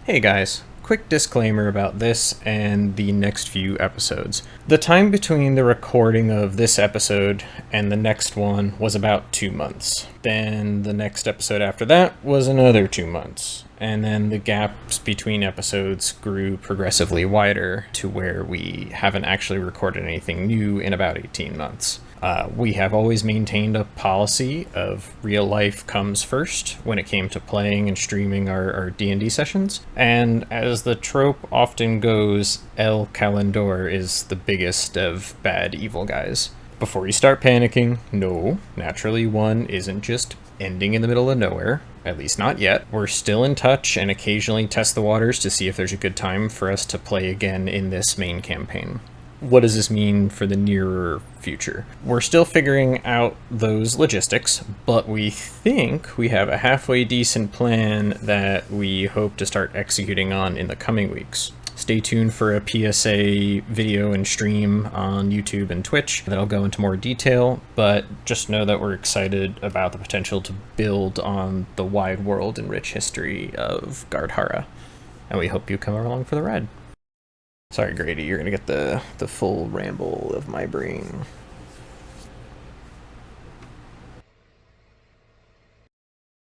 Hey guys, quick disclaimer about this and the next few episodes. The time between the recording of this episode and the next one was about 2 months. Then the next episode after that was another 2 months. And then the gaps between episodes grew progressively wider to where we haven't actually recorded anything new in about 18 months. We have always maintained a policy of real life comes first when it came to playing and streaming our D&D sessions. And as the trope often goes, El Calendor is the biggest of bad evil guys. Before you start panicking, no, naturally one isn't just ending in the middle of nowhere. At least not yet. We're still in touch and occasionally test the waters to see if there's a good time for us to play again in this main campaign. What does this mean for the nearer future? We're still figuring out those logistics, but we think we have a halfway decent plan that we hope to start executing on in the coming weeks. Stay tuned for a PSA video and stream on YouTube and Twitch that'll go into more detail, but just know that we're excited about the potential to build on the wide world and rich history of Gardhara, and we hope you come along for the ride. Sorry, Grady, you're gonna get the full ramble of my brain.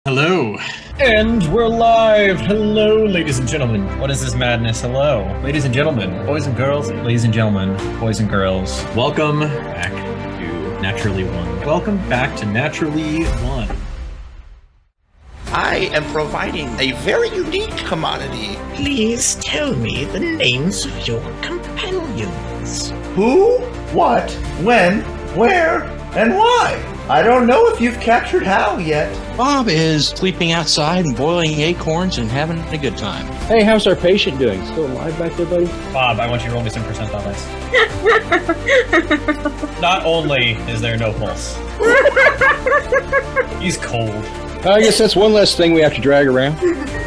Hello, and we're live! Hello, ladies and gentlemen. What is this madness? Hello. Ladies and gentlemen, boys and girls, ladies and gentlemen, boys and girls, welcome back to Naturally One. Welcome back to Naturally One. I am providing a very unique commodity. Please tell me the names of your companions. Who, what, when, where, and why? I don't know if you've captured Hal yet. Bob is sleeping outside and boiling acorns and having a good time. Hey, how's our patient doing? Still alive back there, buddy? Bob, I want you to roll me some percentile dice. Not only is there no pulse, he's cold. I guess that's one less thing we have to drag around.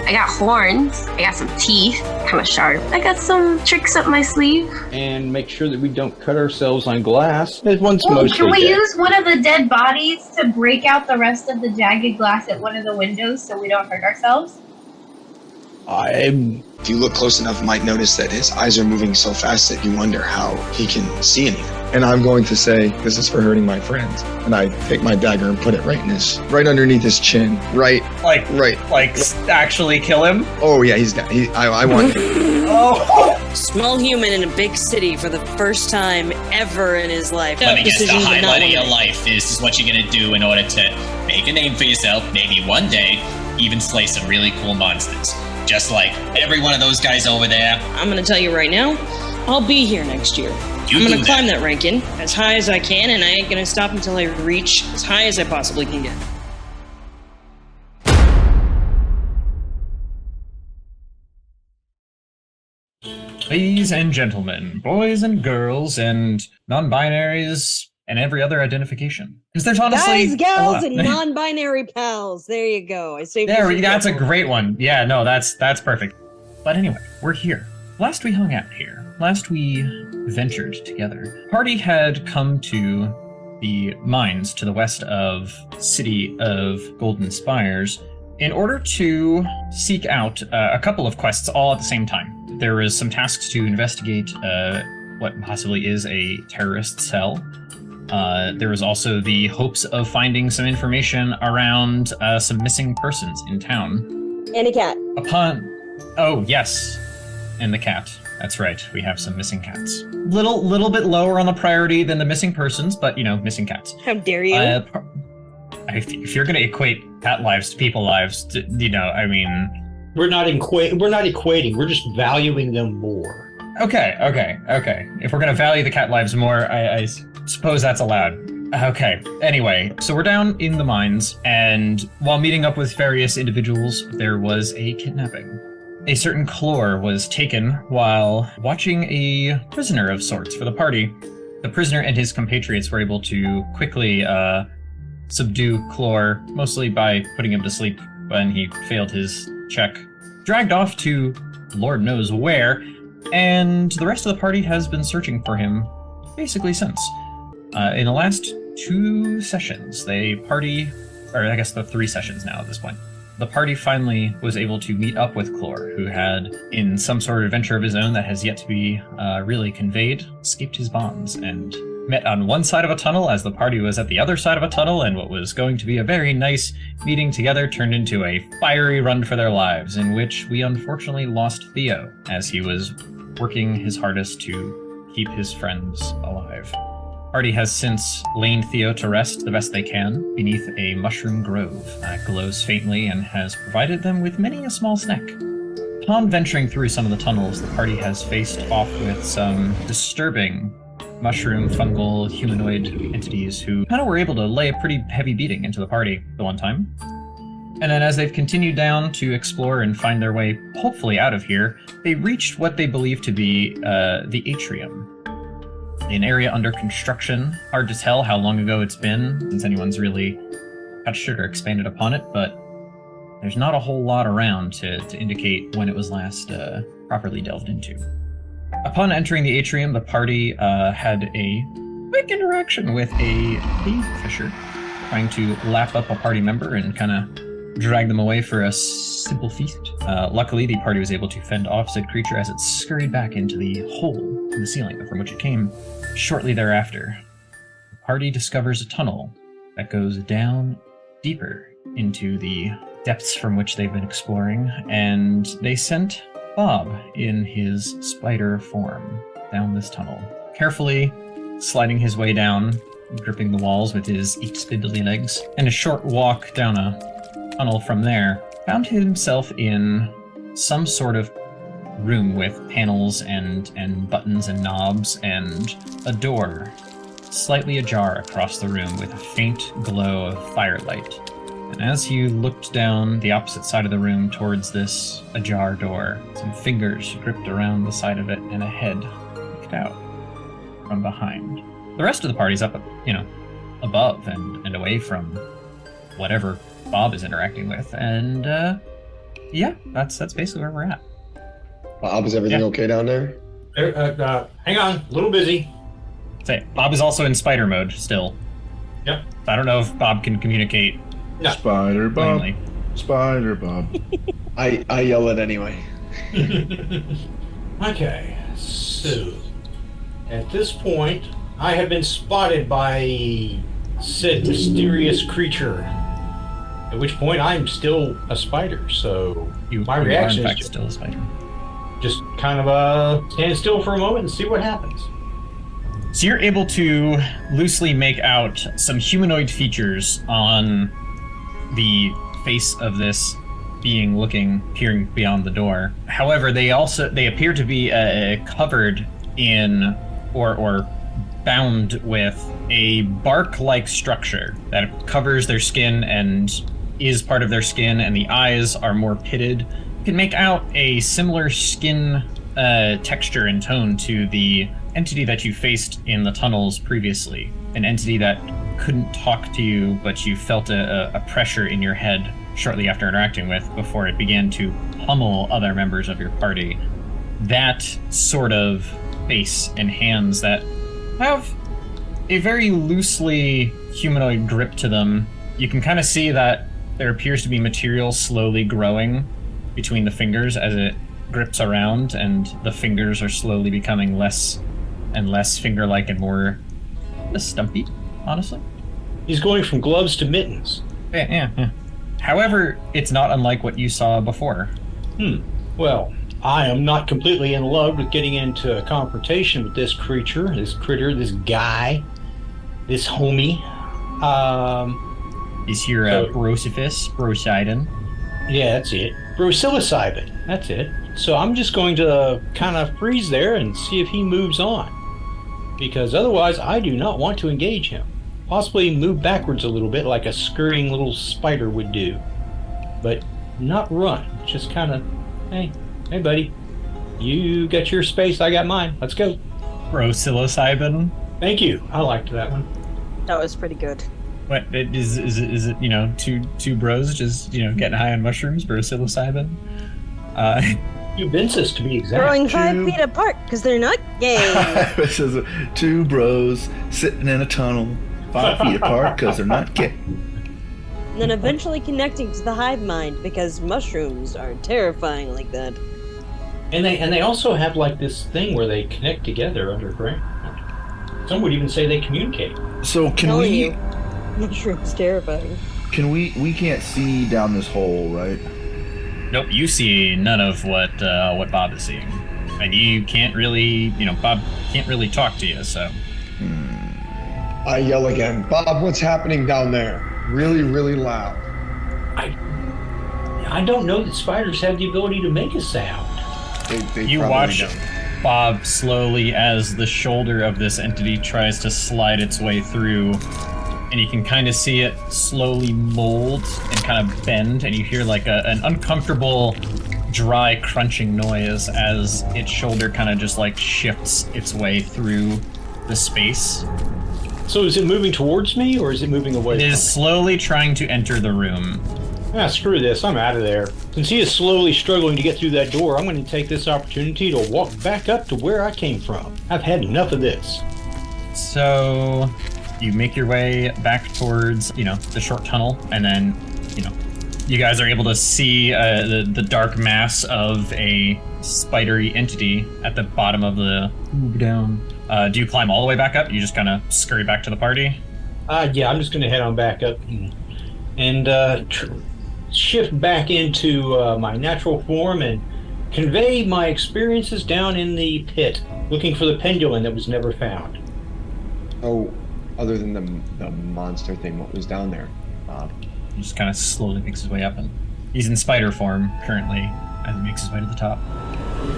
I got horns, I got some teeth, kind of sharp. I got some tricks up my sleeve. And make sure that we don't cut ourselves on glass. This one's mostly can we dead. use one of the dead bodies to break out the rest of the jagged glass at one of the windows so we don't hurt ourselves? If you look close enough, you might notice that his eyes are moving so fast that you wonder how he can see anything. And I'm going to say, this is for hurting my friends. And I take my dagger and put it right underneath his chin. Right. Actually kill him? Oh yeah, he's down. I want him. Oh! Small human in a big city for the first time ever in his life. Let me guess, the highlight of your life is what you're gonna do in order to make a name for yourself, maybe one day even slay some really cool monsters. Just like every one of those guys over there. I'm gonna tell you right now, I'll be here next year. I'm gonna climb that ranking as high as I can, and I ain't gonna stop until I reach as high as I possibly can get. Ladies and gentlemen, boys and girls, and non-binaries, and every other identification. Because there's honestly guys, gals, and non-binary pals. There you go. I saved. That's a great one. Yeah, no, that's perfect. But anyway, we're here. Last we hung out here. Last we ventured together. Party had come to the mines to the west of the city of Golden Spires in order to seek out a couple of quests all at the same time. There was some tasks to investigate what possibly is a terrorist cell. There was also the hopes of finding some information around some missing persons in town. And a cat. Oh, yes. And the cat. That's right. We have some missing cats. Little bit lower on the priority than the missing persons, but, missing cats. How dare you? If you're going to equate cat lives to people lives, We're not equating. We're just valuing them more. Okay. If we're going to value the cat lives more, I suppose that's allowed. Okay. Anyway, so we're down in the mines, and while meeting up with various individuals, there was a kidnapping. A certain Chlor was taken while watching a prisoner of sorts for the party. The prisoner and his compatriots were able to quickly subdue Chlor, mostly by putting him to sleep when he failed his check. Dragged off to Lord knows where, and the rest of the party has been searching for him basically since. In the last 2 sessions, the 3 sessions now at this point. the party finally was able to meet up with Chlor, who had, in some sort of adventure of his own that has yet to be really conveyed, escaped his bonds and met on one side of a tunnel as the party was at the other side of a tunnel, and what was going to be a very nice meeting together turned into a fiery run for their lives, in which we unfortunately lost Theo, as he was working his hardest to keep his friends alive. Party has since lain Theo to rest the best they can beneath a mushroom grove that glows faintly and has provided them with many a small snack. Upon venturing through some of the tunnels, the party has faced off with some disturbing mushroom, fungal, humanoid entities who kind of were able to lay a pretty heavy beating into the party the one time. And then as they've continued down to explore and find their way, hopefully, out of here, they reached what they believe to be the atrium. An area under construction. Hard to tell how long ago it's been, since anyone's really touched it or expanded upon it, but there's not a whole lot around to indicate when it was last properly delved into. Upon entering the atrium, the party had a quick interaction with a cave fisher, trying to lap up a party member and kind of drag them away for a simple feast. Luckily, the party was able to fend off said creature as it scurried back into the hole in the ceiling from which it came. Shortly thereafter, the party discovers a tunnel that goes down deeper into the depths from which they've been exploring, and they sent Bob in his spider form down this tunnel, carefully sliding his way down, gripping the walls with his 8 spindly legs, and a short walk down a tunnel from there, found himself in some sort of room with panels and buttons and knobs and a door slightly ajar across the room with a faint glow of firelight. And as you looked down the opposite side of the room towards this ajar door, some fingers gripped around the side of it and a head peeked out from behind. The rest of the party's up, above and away from whatever Bob is interacting with, and that's basically where we're at. Bob, is everything okay down there? Hang on, a little busy. Say, Bob is also in spider mode still. Yep. I don't know if Bob can communicate. No. Spider Bob. Plainly. Spider Bob. I yell it anyway. Okay, so at this point, I have been spotted by said mysterious creature. At which point, I'm still a spider. So my reaction in fact, is still a spider. Just kind of stand still for a moment and see what happens. So you're able to loosely make out some humanoid features on the face of this being peering beyond the door. However, they appear to be covered in or bound with a bark-like structure that covers their skin and is part of their skin, and the eyes are more pitted. You can make out a similar skin texture and tone to the entity that you faced in the tunnels previously. An entity that couldn't talk to you, but you felt a pressure in your head shortly after interacting with before it began to pummel other members of your party. That sort of face and hands that have a very loosely humanoid grip to them. You can kind of see that there appears to be material slowly growing between the fingers as it grips around, and the fingers are slowly becoming less and less finger-like and more stumpy, honestly. He's going from gloves to mittens. Yeah. However, it's not unlike what you saw before. Well, I am not completely in love with getting into a confrontation with this creature, this critter, this guy, this homie. Is here Brosidon? Yeah, that's it. Psilocybin, that's it. So I'm just going to kind of freeze there and see if he moves on. Because otherwise, I do not want to engage him. Possibly move backwards a little bit like a scurrying little spider would do. But not run. Just kind of, hey buddy, you got your space, I got mine. Let's go. Psilocybin? Thank you. I liked that one. That was pretty good. What is it? Two bros just getting high on mushrooms, psilocybin. Cubensis to be exact. Growing 5 feet apart because they're not gay. This is 2 bros sitting in a tunnel 5 feet apart because they're not gay. then eventually connecting to the hive mind, because mushrooms are terrifying like that. And they also have like this thing where they connect together underground. Some would even say they communicate. So can we? Mushrooms terrifying. Can we can't see down this hole, right? Nope, you see none of what Bob is seeing. And you can't really, Bob can't really talk to you, so. I yell again, Bob, what's happening down there? Really, really loud. I don't know that spiders have the ability to make a sound. They you watch don't. Bob slowly as the shoulder of this entity tries to slide its way through, and you can kind of see it slowly mold and kind of bend, and you hear like an uncomfortable, dry crunching noise as its shoulder kind of just like shifts its way through the space. So is it moving towards me, or is it moving away from me? It is slowly trying to enter the room. Ah, screw this, I'm out of there. Since he is slowly struggling to get through that door, I'm going to take this opportunity to walk back up to where I came from. I've had enough of this. So you make your way back towards, the short tunnel, and then, you guys are able to see the dark mass of a spidery entity at the bottom of the down. Do you climb all the way back up? You just kind of scurry back to the party? Yeah, I'm just going to head on back up and shift back into my natural form and convey my experiences down in the pit, looking for the pendulum that was never found. Oh, other than the monster thing, what was down there, Bob? He just kind of slowly makes his way up, and he's in spider form currently as he makes his way to the top.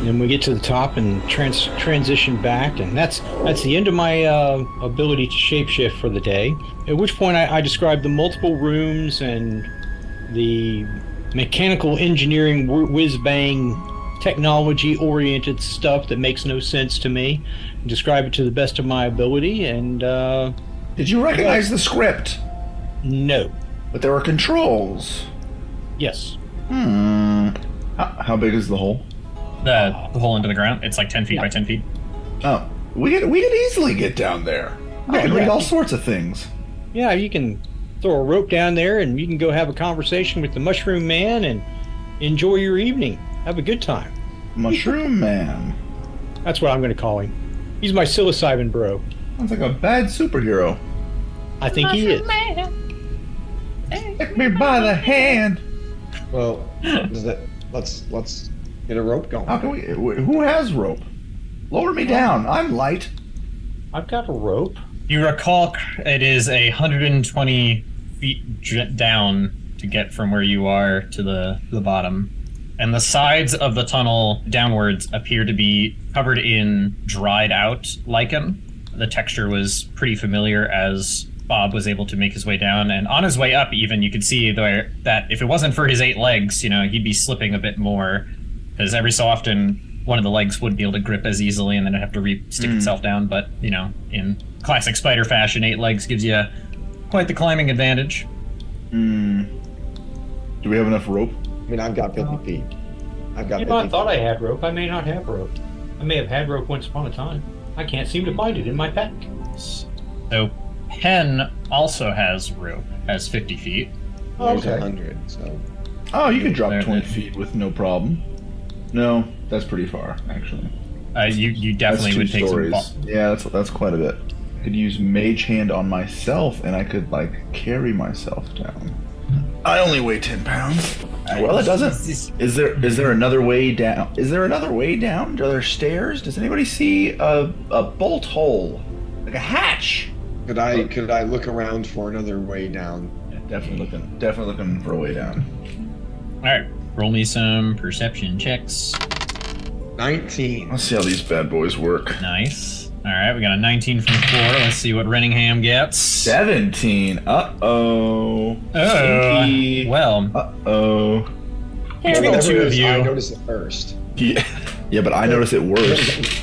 And we get to the top and transition back, and that's the end of my ability to shapeshift for the day. At which point I describe the multiple rooms and the mechanical engineering whiz-bang technology-oriented stuff that makes no sense to me. Describe it to the best of my ability, and Did you recognize the script? No. But there were controls. Yes. How big is the hole? The hole into the ground, it's like 10 feet by 10 feet. Oh, we could easily get down there. I can read all sorts of things. Yeah, you can throw a rope down there and you can go have a conversation with the Mushroom Man and enjoy your evening. Have a good time. Mushroom Man. That's what I'm going to call him. He's my psilocybin bro. Sounds like a bad superhero. I think he is. Take me by the hand. Well, let's get a rope going. How can we? Who has rope? Lower me down. I'm light. I've got a rope. You recall it is 120 feet down to get from where you are to the bottom. And the sides of the tunnel downwards appear to be covered in dried out lichen. The texture was pretty familiar as Bob was able to make his way down, and on his way up even you could see that if it wasn't for his 8 legs, he'd be slipping a bit more, because every so often one of the legs would be able to grip as easily and then it'd have to stick itself down, but in classic spider fashion, 8 legs gives you quite the climbing advantage. Do we have enough rope? I mean, I've got 50 feet. I've got 50 I thought I had rope. I may not have rope. I may have had rope once upon a time. I can't seem to find it in my pack. So Pen also has rope, has 50 feet. There's 100, so... Oh, you could drop 20 feet with no problem. No, that's pretty far, actually. You definitely would take some... Yeah, that's quite a bit. I could use Mage Hand on myself, and I could, carry myself down. I only weigh 10 pounds. Well, it doesn't. Is there another way down? Is there another way down? Are there stairs? Does anybody see a bolt hole, like a hatch? Could I look around for another way down? Yeah, definitely looking for a way down. All right, roll me some perception checks. 19. Let's see how these bad boys work. Nice. All right, we got a 19 from the floor. Let's see what Renningham gets. 17. Uh-oh. Oh. Well. Uh-oh. Between the two of you. I noticed it first. Yeah, but I noticed it worse.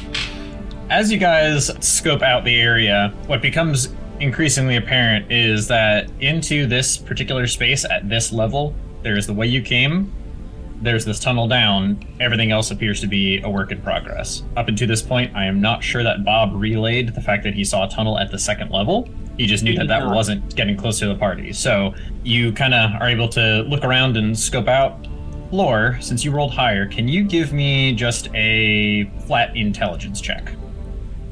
As you guys scope out the area, what becomes increasingly apparent is that into this particular space at this level, there's the way you came, there's this tunnel down, everything else appears to be a work in progress. Up until this point, I am not sure that Bob relayed the fact that he saw a tunnel at the second level. You just knew He that did that not. wasn't getting close to the party. So you kind of are able to look around and scope out. Lore, since you rolled higher, can you give me just a flat intelligence check?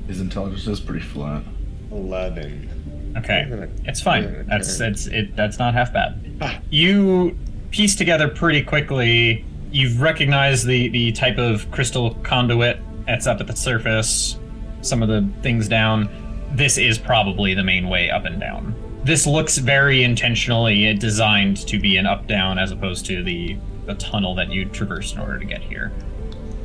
His intelligence is pretty flat. 11. Okay, it's fine. That's not half bad. You piece together pretty quickly. You've recognized the type of crystal conduit that's up at the surface, some of the things down. This is probably the main way up and down. This looks very intentionally designed to be an up-down as opposed to the tunnel that you traversed in order to get here.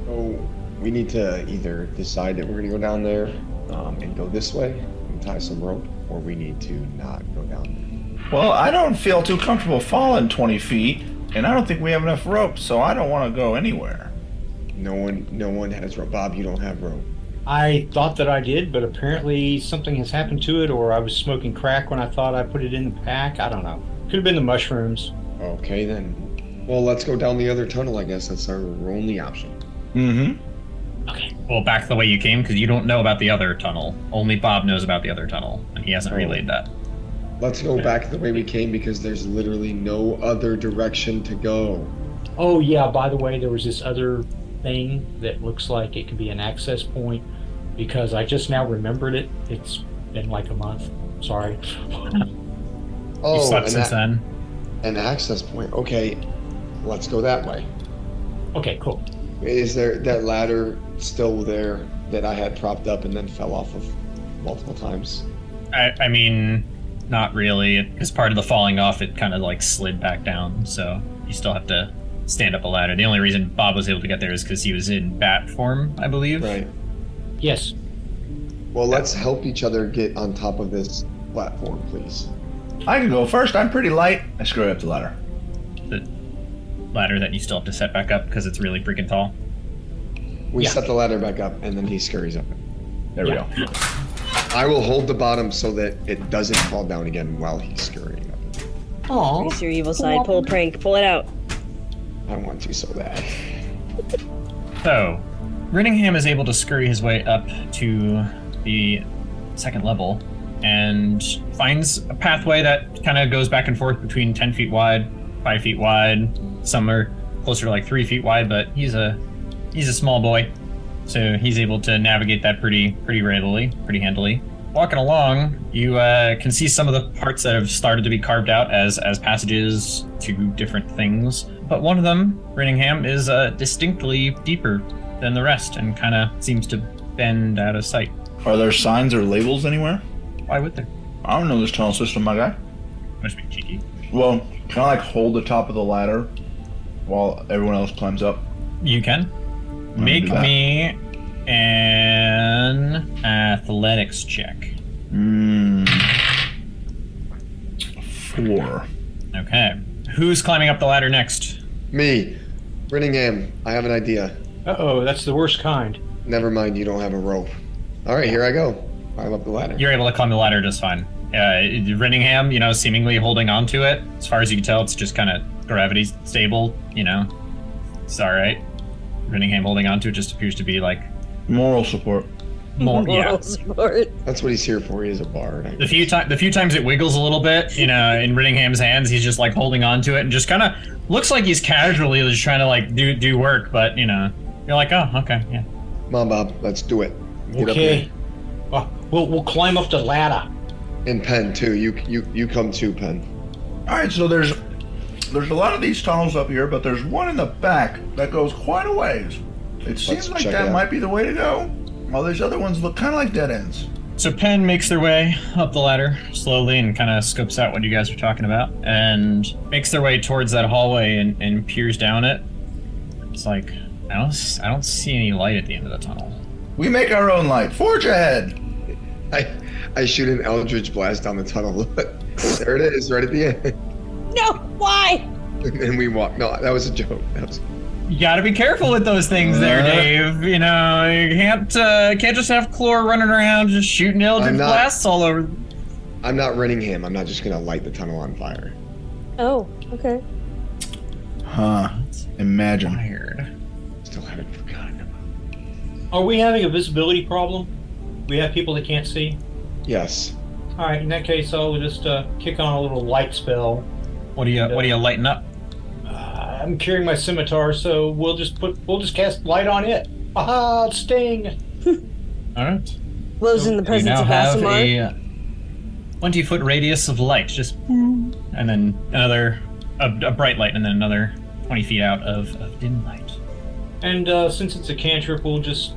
So we need to either decide that we're going to go down there and go this way and tie some rope, or we need to not go down there. Well, I don't feel too comfortable falling 20 feet, and I don't think we have enough rope, so I don't want to go anywhere. No one has rope. Bob, you don't have rope. I thought that I did, but apparently something has happened to it, or I was smoking crack when I thought I put it in the pack. I don't know. Could have been the mushrooms. Okay, then. Well, let's go down the other tunnel, I guess. That's our only option. Mm-hmm. Okay. Well, back the way you came, because you don't know about the other tunnel. Only Bob knows about the other tunnel, and he hasn't relayed that. Let's go back the way we came, because there's literally no other direction to go. Oh, yeah, by the way, there was this other thing that looks like it could be an access point, because I just now remembered it. It's been like a month. Sorry. Oh, You slept since then. An access point. Okay, let's go that way. Okay, cool. Is there that ladder still there that I had propped up and then fell off of multiple times? I mean, not really. As part of the falling off, it kind of like slid back down, so you still have to stand up a ladder. The only reason Bob was able to get there is because he was in bat form, I believe. Right. Yes. Well, let's help each other get on top of this platform, please. I can go first. I'm pretty light. I screw up the ladder. The ladder that you still have to set back up because it's really freaking tall. We set the ladder back up, and then he scurries up it. There we go. I will hold the bottom so that it doesn't fall down again while he's scurrying up it. Aww. Face your evil side. Pull a prank. Pull it out. I want to so bad. So, Rinningham is able to scurry his way up to the second level and finds a pathway that kind of goes back and forth between 10 feet wide, 5 feet wide. Some are closer to like 3 feet wide, but he's a small boy, so he's able to navigate that pretty readily, pretty handily. Walking along, you can see some of the parts that have started to be carved out as passages to different things. But one of them, Rinningham, is distinctly deeper than the rest and kind of seems to bend out of sight. Are there signs or labels anywhere? Why would there? I don't know this tunnel system, my guy. Must be cheeky. Well, can I like hold the top of the ladder while everyone else climbs up? You can. Make me an athletics check. 4. Okay. Who's climbing up the ladder next? Me. Rinningham, I have an idea. Uh-oh, that's the worst kind. Never mind, you don't have a rope. All right, here I go. Climb up the ladder. You're able to climb the ladder just fine. Rinningham, seemingly holding on to it. As far as you can tell, it's just kind of gravity stable, It's all right. Rinningham holding on to it just appears to be like moral support. Moral support. That's what he's here for. He is a bard. The few times it wiggles a little bit, in Rinningham's hands, he's just like holding on to it and just kind of looks like he's casually just trying to like do work, but you're like, oh, okay, yeah. Come on, Bob, let's do it. Get Okay. We'll climb up the ladder. And Penn too. You come too, Penn. All right, so there's a lot of these tunnels up here, but there's one in the back that goes quite a ways. It seems like that might be the way to go. While these other ones look kind of like dead ends. So Penn makes their way up the ladder slowly and kind of scopes out what you guys are talking about and makes their way towards that hallway and peers down it. It's like, I don't see any light at the end of the tunnel. We make our own light. Forge ahead. I shoot an Eldritch blast down the tunnel. Look, there it is, right at the end. No, why? And we walk. No, that was a joke. You gotta be careful with those things there, Dave. You can't just have Chlor running around just shooting Eldritch blasts all over. I'm not Rinningham. I'm not just gonna light the tunnel on fire. Oh, okay. Huh. Imagine. Weird. Still haven't forgotten about. Are we having a visibility problem? We have people that can't see? Yes. All right, in that case, I'll just kick on a little light spell. What are you lighting up? I'm carrying my scimitar, so we'll just cast light on it. Aha, sting! All right. Blows in the presence now of have Asimar. a 20-foot radius of light, just and then another a bright light, and then another 20 feet out of dim light. And since it's a cantrip, we'll just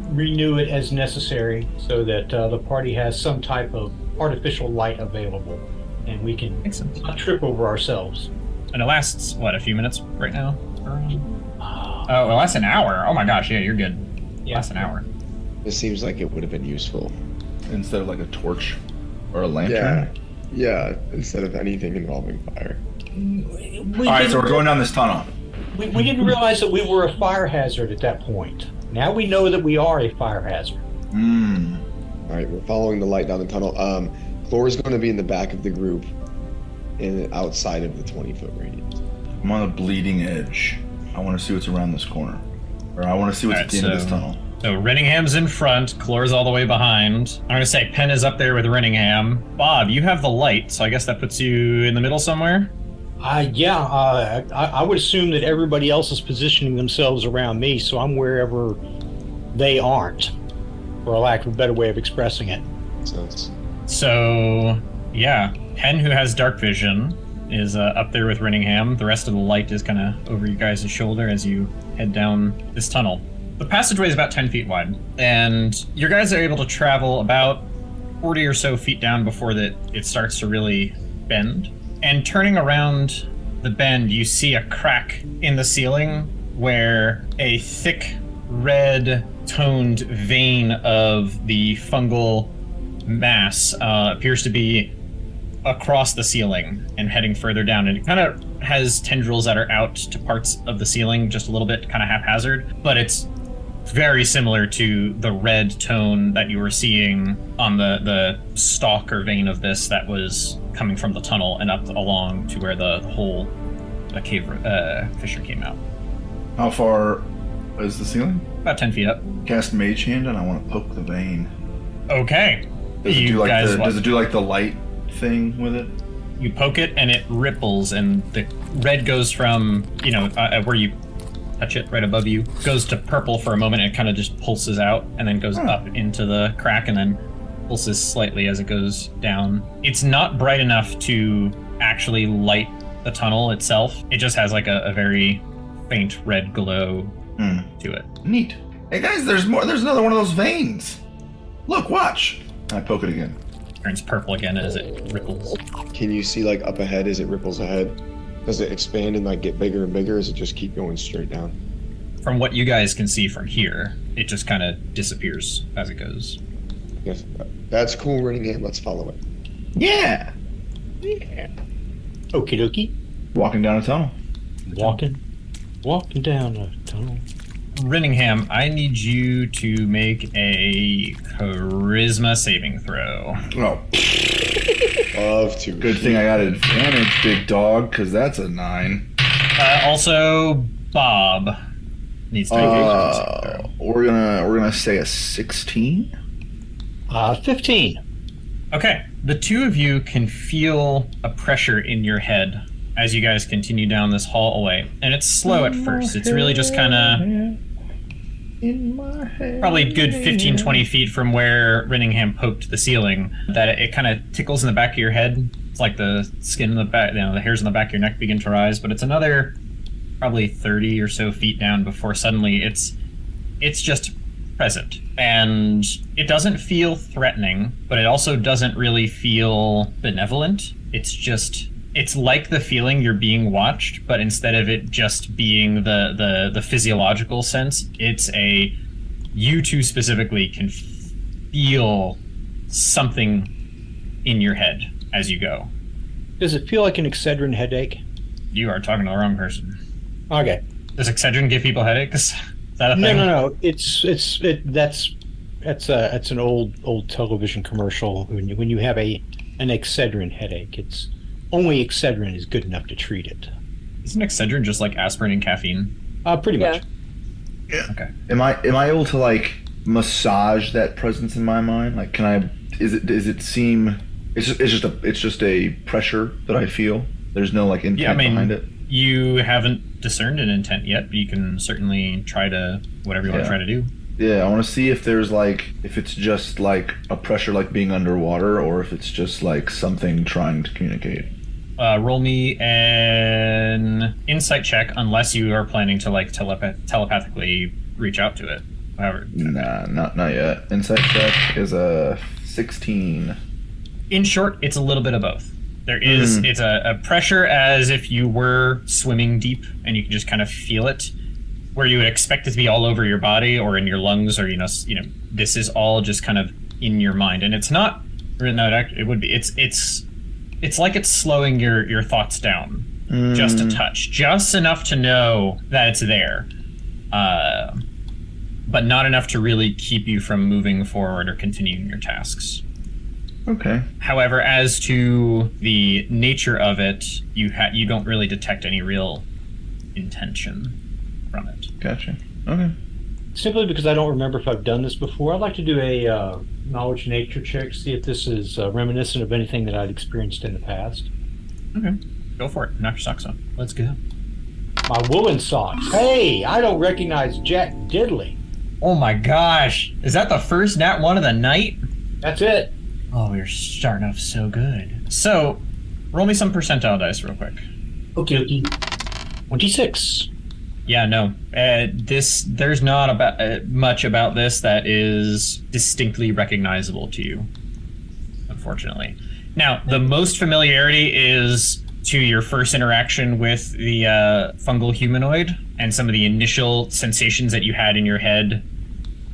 renew it as necessary so that the party has some type of artificial light available, and we can not trip over ourselves. And it lasts, what, a few minutes right now? Oh, it lasts an hour. Oh my gosh, yeah, you're good. Yeah. Lasts an hour. This seems like it would have been useful. Instead of like a torch or a lantern? Yeah, instead of anything involving fire. Alright, so we're going down this tunnel. We didn't realize that we were a fire hazard at that point. Now we know that we are a fire hazard. Alright, we're following the light down the tunnel. Chlor's going to be in the back of the group and outside of the 20-foot radius. I'm on the bleeding edge. I want to see what's around this corner. Or I want to see what's at the end of this tunnel. So Renningham's in front, Chlor's all the way behind. I'm gonna say Penn is up there with Renningham. Bob, you have the light, so I guess that puts you in the middle somewhere? I would assume that everybody else is positioning themselves around me, so I'm wherever they aren't, for a lack of a better way of expressing it. So, yeah, Penn, who has dark vision, is up there with Renningham. The rest of the light is kind of over you guys' shoulder as you head down this tunnel. The passageway is about 10 feet wide, and your guys are able to travel about 40 or so feet down before it starts to really bend. And turning around the bend, you see a crack in the ceiling where a thick red toned vein of the fungal mass appears to be across the ceiling and heading further down. And it kind of has tendrils that are out to parts of the ceiling, just a little bit kind of haphazard, but it's very similar to the red tone that you were seeing on the stalk or vein of this that was coming from the tunnel and up along to where the whole cave fissure came out. How far is the ceiling? About 10 feet up. Cast Mage Hand, and I want to poke the vein. Okay. Does it do like the light thing with it? You poke it and it ripples, and the red goes from, where you touch it right above you, goes to purple for a moment, and it kind of just pulses out and then goes up into the crack and then pulses slightly as it goes down. It's not bright enough to actually light the tunnel itself. It just has like a very faint red glow to it. Neat. Hey guys, there's more. There's another one of those veins. Look, watch. And I poke it again. Turns purple again as it ripples. Can you see like up ahead as it ripples ahead? Does it expand and like get bigger and bigger, or does it just keep going straight down? From what you guys can see from here, it just kind of disappears as it goes. Yes, that's cool, Renningham. Let's follow it. Yeah. Okie dokie. Walking down a tunnel. Walking down a tunnel. Renningham, I need you to make a charisma saving throw. Oh. Love to. Good thing I got advantage, big dog, because that's a 9. Also, Bob needs to make a charisma saving throw. We're gonna say a 16. 15. Okay, the two of you can feel a pressure in your head as you guys continue down this hallway, and it's slow at first. It's really just kind of probably good 15-20 feet from where Renningham poked the ceiling, that it kind of tickles in the back of your head. It's like the skin in the back, the hairs in the back of your neck begin to rise, but it's another probably 30 or so feet down before suddenly it's just present. And it doesn't feel threatening, but it also doesn't really feel benevolent. It's like the feeling you're being watched, but instead of it just being the physiological sense, it's you two specifically can feel something in your head as you go. Does it feel like an Excedrin headache? You are talking to the wrong person. Okay. Does Excedrin give people headaches? Is that a thing? No. That's an old television commercial. When you have an Excedrin headache, it's only Excedrin is good enough to treat it. Isn't Excedrin just like aspirin and caffeine? Pretty much. Yeah. Okay. Am I able to like massage that presence in my mind? Like, does it seem It's just a pressure that I feel. There's no like intent behind it. You haven't discerned an intent yet, but you can certainly try to whatever you want to try to do. Yeah, I want to see if there's if it's just like a pressure like being underwater, or if it's just like something trying to communicate. Roll me an insight check, unless you are planning to like telepathically reach out to it. However, nah, not yet. Insight check is a 16. In short, it's a little bit of both. There is it's a pressure as if you were swimming deep, and you can just kind of feel it, where you would expect it to be all over your body or in your lungs, or this is all just kind of in your mind, and it's not. No, it would be. It's like it's slowing your thoughts down just a touch, just enough to know that it's there, but not enough to really keep you from moving forward or continuing your tasks. Okay. However, as to the nature of it, you don't really detect any real intention from it. Gotcha. Okay. Simply because I don't remember if I've done this before, I'd like to do a knowledge nature check, see if this is reminiscent of anything that I'd experienced in the past. Okay. Go for it. Knock your socks off. Let's go. My woolen socks. Hey, I don't recognize Jack Diddley. Oh my gosh. Is that the first nat 1 of the night? That's it. Oh, you're starting off so good. So, roll me some percentile dice real quick. Okay. 26. Yeah, no. There's not much about this that is distinctly recognizable to you, unfortunately. Now, the most familiarity is to your first interaction with the fungal humanoid and some of the initial sensations that you had in your head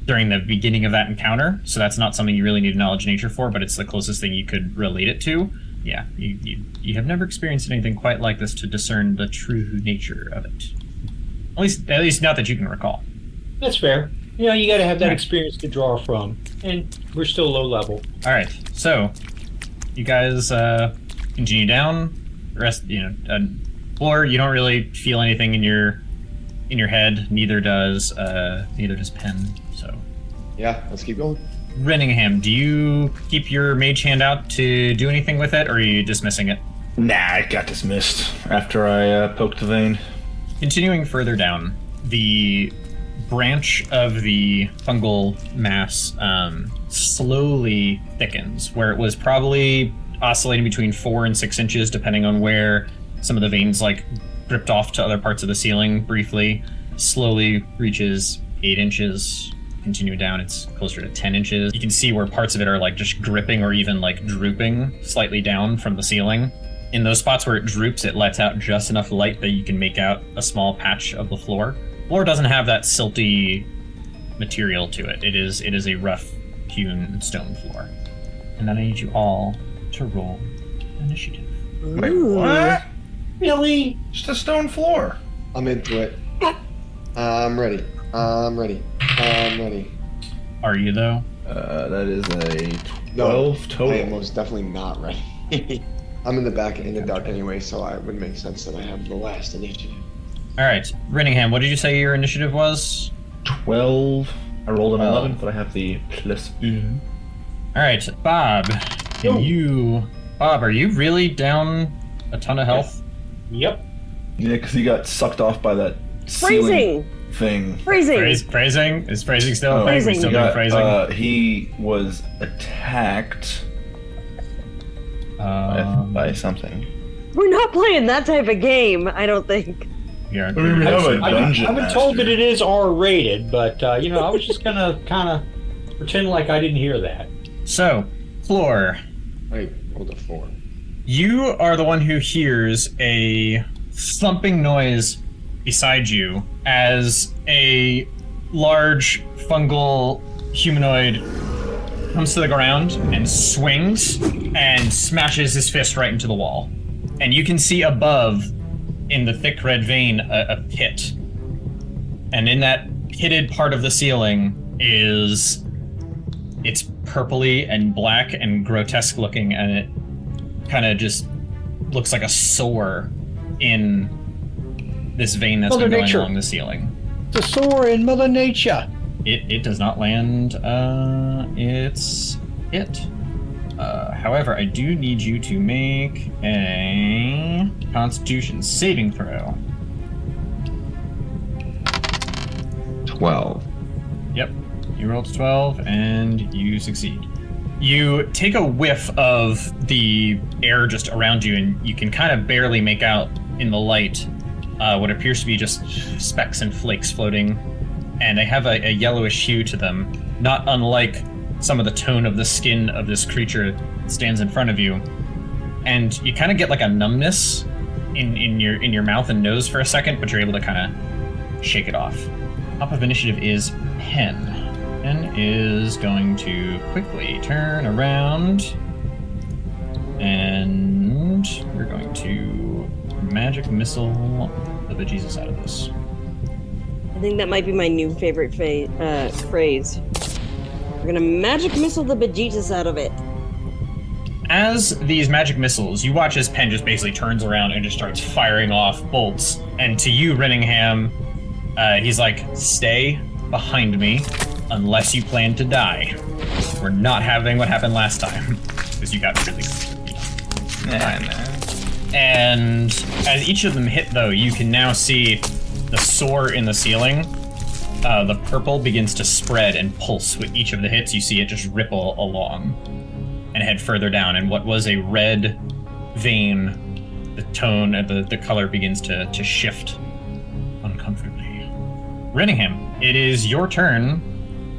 during the beginning of that encounter. So that's not something you really need a knowledge nature for, but it's the closest thing you could relate it to. Yeah, you have never experienced anything quite like this to discern the true nature of it. At least not that you can recall. That's fair. You got to have that experience to draw from, and we're still low level. All right, so you guys continue down. The rest, floor. You don't really feel anything in your head. Neither does Penn. So yeah, let's keep going. Renningham, do you keep your mage hand out to do anything with it, or are you dismissing it? Nah, it got dismissed after I poked the vein. Continuing further down, the branch of the fungal mass slowly thickens, where it was probably oscillating between 4 and 6 inches, depending on where some of the veins dripped off to other parts of the ceiling briefly. Slowly reaches 8 inches. Continue down, it's closer to 10 inches. You can see where parts of it are just dripping or even drooping slightly down from the ceiling. In those spots where it droops, it lets out just enough light that you can make out a small patch of the floor. The floor doesn't have that silty material to it. It is a rough hewn stone floor. And then I need you all to roll initiative. Wait, what? Really? Just a stone floor. I'm into it. I'm ready. I'm ready. Are you, though? That is a 12 total. I am most definitely not ready. I'm in the back in the dark anyway, so it would make sense that I have the last initiative. All right, Renningham, what did you say your initiative was? 12. I rolled an 11, but I have the plus 1. All right, Bob. Bob, are you really down a ton of health? Yep. Yeah, because he got sucked off by that ceiling thing. Phrasing? Is phrasing still a thing? Still doing phrasing? He was attacked by something. We're not playing that type of game, I don't think. Yeah, I've been told that it is R-rated, but I was just gonna kind of pretend like I didn't hear that. So, Floor. I rolled a 4. You are the one who hears a thumping noise beside you as a large fungal humanoid comes to the ground and swings and smashes his fist right into the wall. And you can see above, in the thick red vein, a pit. And in that pitted part of the ceiling it's purpley and black and grotesque looking, and it kind of just looks like a sore in this vein that's been going along the ceiling. It's a sore in Mother Nature. It does not land. It's it. However, I do need you to make a Constitution saving throw. 12. Yep. You rolled 12 and you succeed. You take a whiff of the air just around you, and you can kind of barely make out in the light what appears to be just specks and flakes floating, and they have a yellowish hue to them, not unlike some of the tone of the skin of this creature that stands in front of you. And you kind of get like a numbness in your mouth and nose for a second, but you're able to kind of shake it off. Top of initiative is Pen. Pen is going to quickly turn around, and we're going to magic missile the bejesus out of this. I think that might be my new favorite phrase. We're gonna magic missile the bejesus out of it. As these magic missiles, you watch as Pen just basically turns around and just starts firing off bolts. And to you, Renningham, he's like, stay behind me unless you plan to die. We're not having what happened last time, because you got really And as each of them hit, though, you can now see the soar in the ceiling. The purple begins to spread and pulse with each of the hits. You see it just ripple along and head further down. And what was a red vein, the tone, the color begins to shift uncomfortably. Renningham, it is your turn.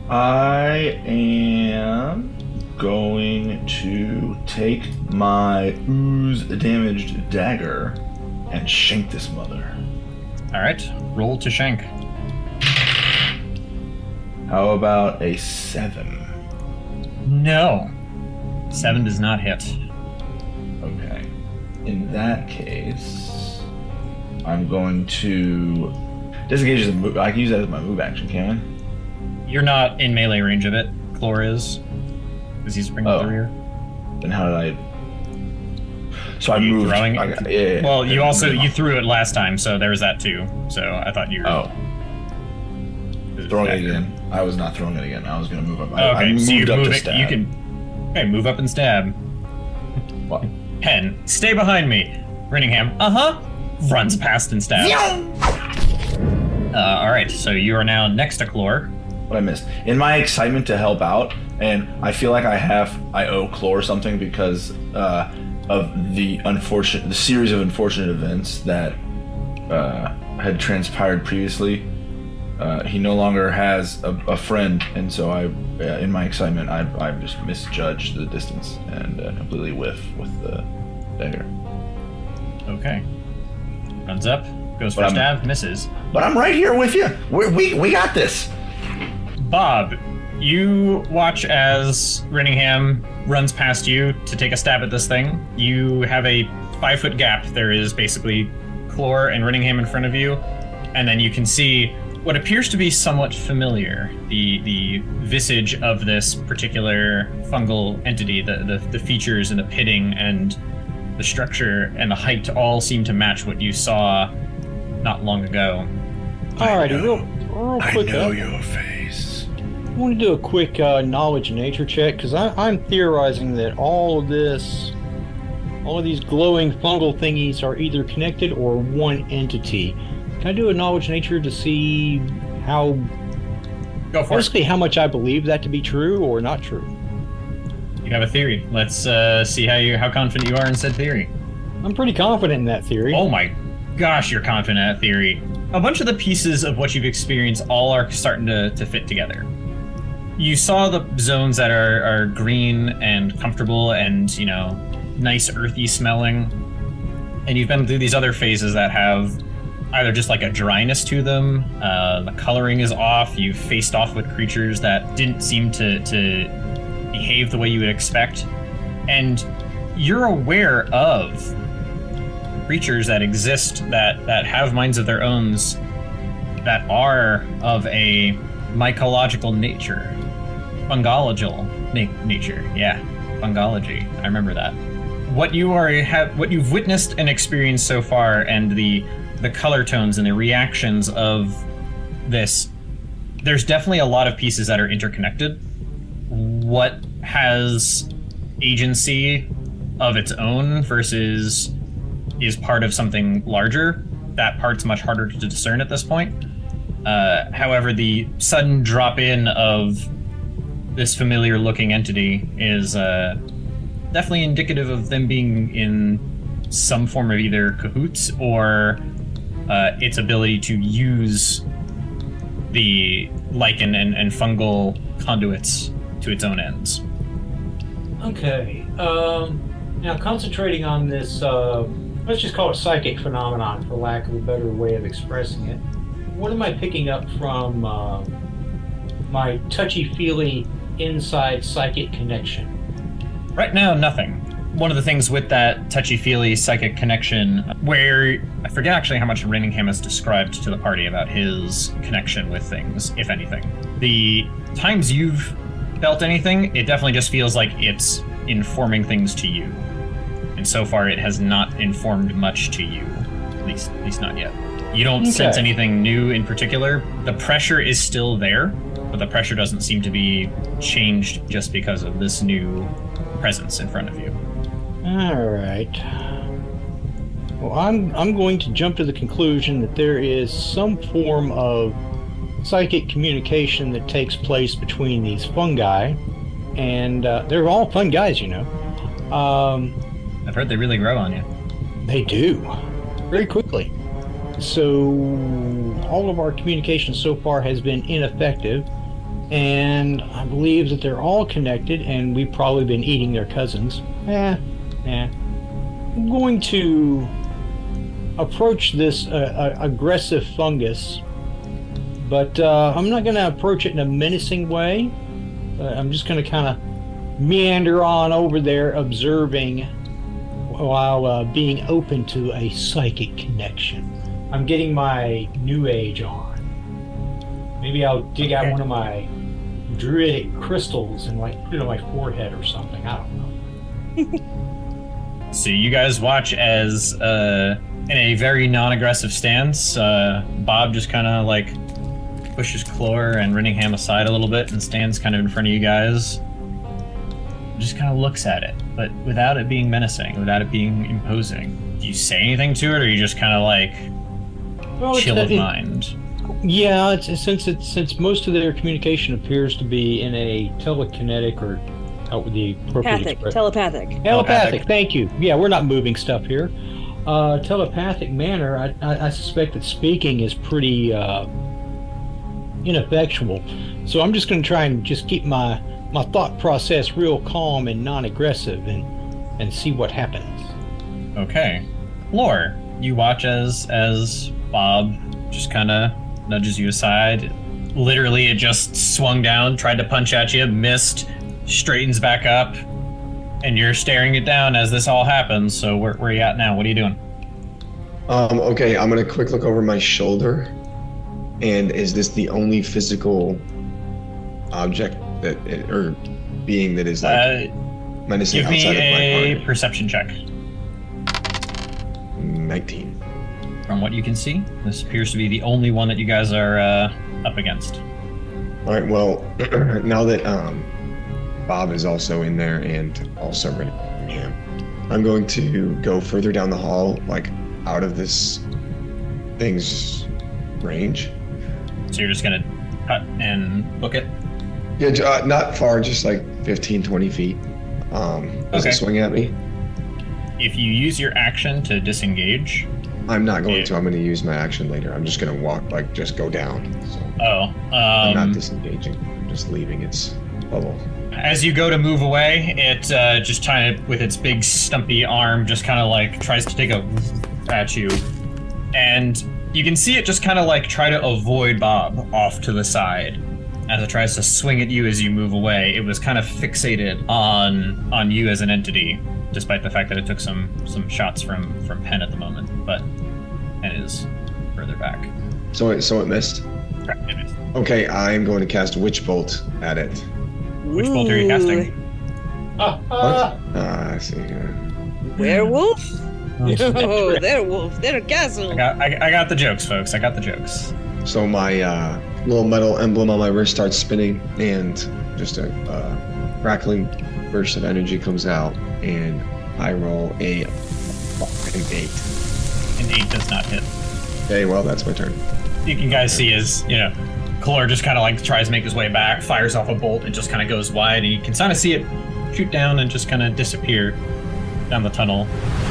I am going to take my ooze-damaged dagger and shank this mother. All right, roll to shank. How about a 7? No. 7 does not hit. Okay. In that case, I'm going to disengage as a move. I can use that as my move action, can I? You're not in melee range of it. Clor is. Because he's bringing the rear. Then how did I... So I moved. Throwing it? Well, you threw it last time, so there was that too. So I thought you were... Oh. Throwing it again. I was not throwing it again. I was going to move up. Okay, I moved so you up move to it. stab. You can... Okay, move up and stab. What? Pen, stay behind me. Renningham, runs past and stabs. Alright, so you are now next to Clor. What I missed. In my excitement to help out, and I feel like I owe Clor something because of the series of unfortunate events that had transpired previously. He no longer has a friend, and so in my excitement, I just misjudged the distance and completely whiff with the dagger. Okay. Runs up, goes for a stab, misses. But I'm right here with you. We got this. Bob, you watch as Renningham runs past you to take a stab at this thing. You have a 5-foot gap. There is basically Clor and Renningham in front of you, and then you can see what appears to be somewhat familiar. The visage of this particular fungal entity, the features and the pitting and the structure and the height all seem to match what you saw not long ago. Alrighty, real quick. I know your face. I want to do a quick knowledge nature check, because I'm theorizing that all of these glowing fungal thingies are either connected or one entity. Can I do a knowledge nature to see how... Go for basically, how much I believe that to be true or not true? You have a theory. Let's see how confident you are in said theory. I'm pretty confident in that theory. Oh my gosh, you're confident in that theory. A bunch of the pieces of what you've experienced all are starting to fit together. You saw the zones that are green and comfortable and, nice earthy smelling. And you've been through these other phases that have either just like a dryness to them, the coloring is off, you've faced off with creatures that didn't seem to behave the way you would expect. And you're aware of creatures that exist that have minds of their own that are of a mycological nature. Fungological nature. Yeah, fungology. I remember that. What you've witnessed and experienced so far, and the color tones and the reactions of this, there's definitely a lot of pieces that are interconnected. What has agency of its own versus is part of something larger, that part's much harder to discern at this point. However, the sudden drop-in of this familiar-looking entity is definitely indicative of them being in some form of either cahoots or its ability to use the lichen and fungal conduits to its own ends. Okay. Now, concentrating on this, let's just call it psychic phenomenon, for lack of a better way of expressing it. What am I picking up from my touchy-feely inside psychic connection? Right now, nothing. One of the things with that touchy-feely psychic connection, where I forget actually how much Renningham has described to the party about his connection with things, if anything. The times you've felt anything, it definitely just feels like it's informing things to you. And so far, it has not informed much to you, at least not yet. You don't sense anything new in particular. The pressure is still there, but the pressure doesn't seem to be changed just because of this new presence in front of you. All right. Well, I'm going to jump to the conclusion that there is some form of psychic communication that takes place between these fungi, and they're all fun guys, you know. I've heard they really grow on you. They do, very quickly. So all of our communication so far has been ineffective, and I believe that they're all connected, and we've probably been eating their cousins. I'm going to approach this aggressive fungus, but I'm not going to approach it in a menacing way. I'm just going to kind of meander on over there, observing while being open to a psychic connection. I'm getting my new age on. Maybe I'll dig out one of my druidic crystals and like put it on my forehead or something. I don't know. So you guys watch as, in a very non-aggressive stance, Bob just kind of like pushes Clore and Renningham aside a little bit and stands kind of in front of you guys. Just kind of looks at it, but without it being menacing, without it being imposing. Do you say anything to it, or you just kind of like chill of mind? Yeah, since most of their communication appears to be in a telekinetic or the appropriate telepathic. Thank you. Yeah, we're not moving stuff here. Telepathic manner. I suspect that speaking is pretty ineffectual. So I'm just going to try and just keep my thought process real calm and non-aggressive and see what happens. Okay. Lore, you watch as Bob just kind of nudges you aside. Literally, it just swung down, tried to punch at you, missed, straightens back up, and you're staring it down as this all happens. So where are you at now? What are you doing? Okay, I'm going to quick look over my shoulder. And is this the only physical object or being that is like menacing outside of my party? Give me a perception check. 19. From what you can see, this appears to be the only one that you guys are up against. All right, well, now that Bob is also in there and also Renningham, I'm going to go further down the hall, like out of this thing's range. So you're just going to cut and book it? Yeah, not far, just like 15, 20 feet. Does it swing at me? If you use your action to disengage... I'm not going to. I'm going to use my action later. I'm just going to walk, like, just go down. So I'm not disengaging. I'm just leaving its bubble. As you go to move away, it just kind of, with its big stumpy arm, just kind of like tries to take a at you. And you can see it just kind of like try to avoid Bob off to the side. As it tries to swing at you as you move away, it was kind of fixated on you as an entity, despite the fact that it took some shots from Penn at the moment, but it is further back. So it missed? Correct, it missed. Okay, I'm going to cast Witch Bolt at it. Which bolt are you casting? What? I see here. Werewolf? Oh, they're wolf. They're a castle. I got the jokes, folks. I got the jokes. So my little metal emblem on my wrist starts spinning, and just a crackling burst of energy comes out, and I roll an 8. An 8 does not hit. Okay, well, that's my turn. You can guys see as, Kalor just kind of like tries to make his way back, fires off a bolt, and just kind of goes wide, and you can kind of see it shoot down and just kind of disappear down the tunnel.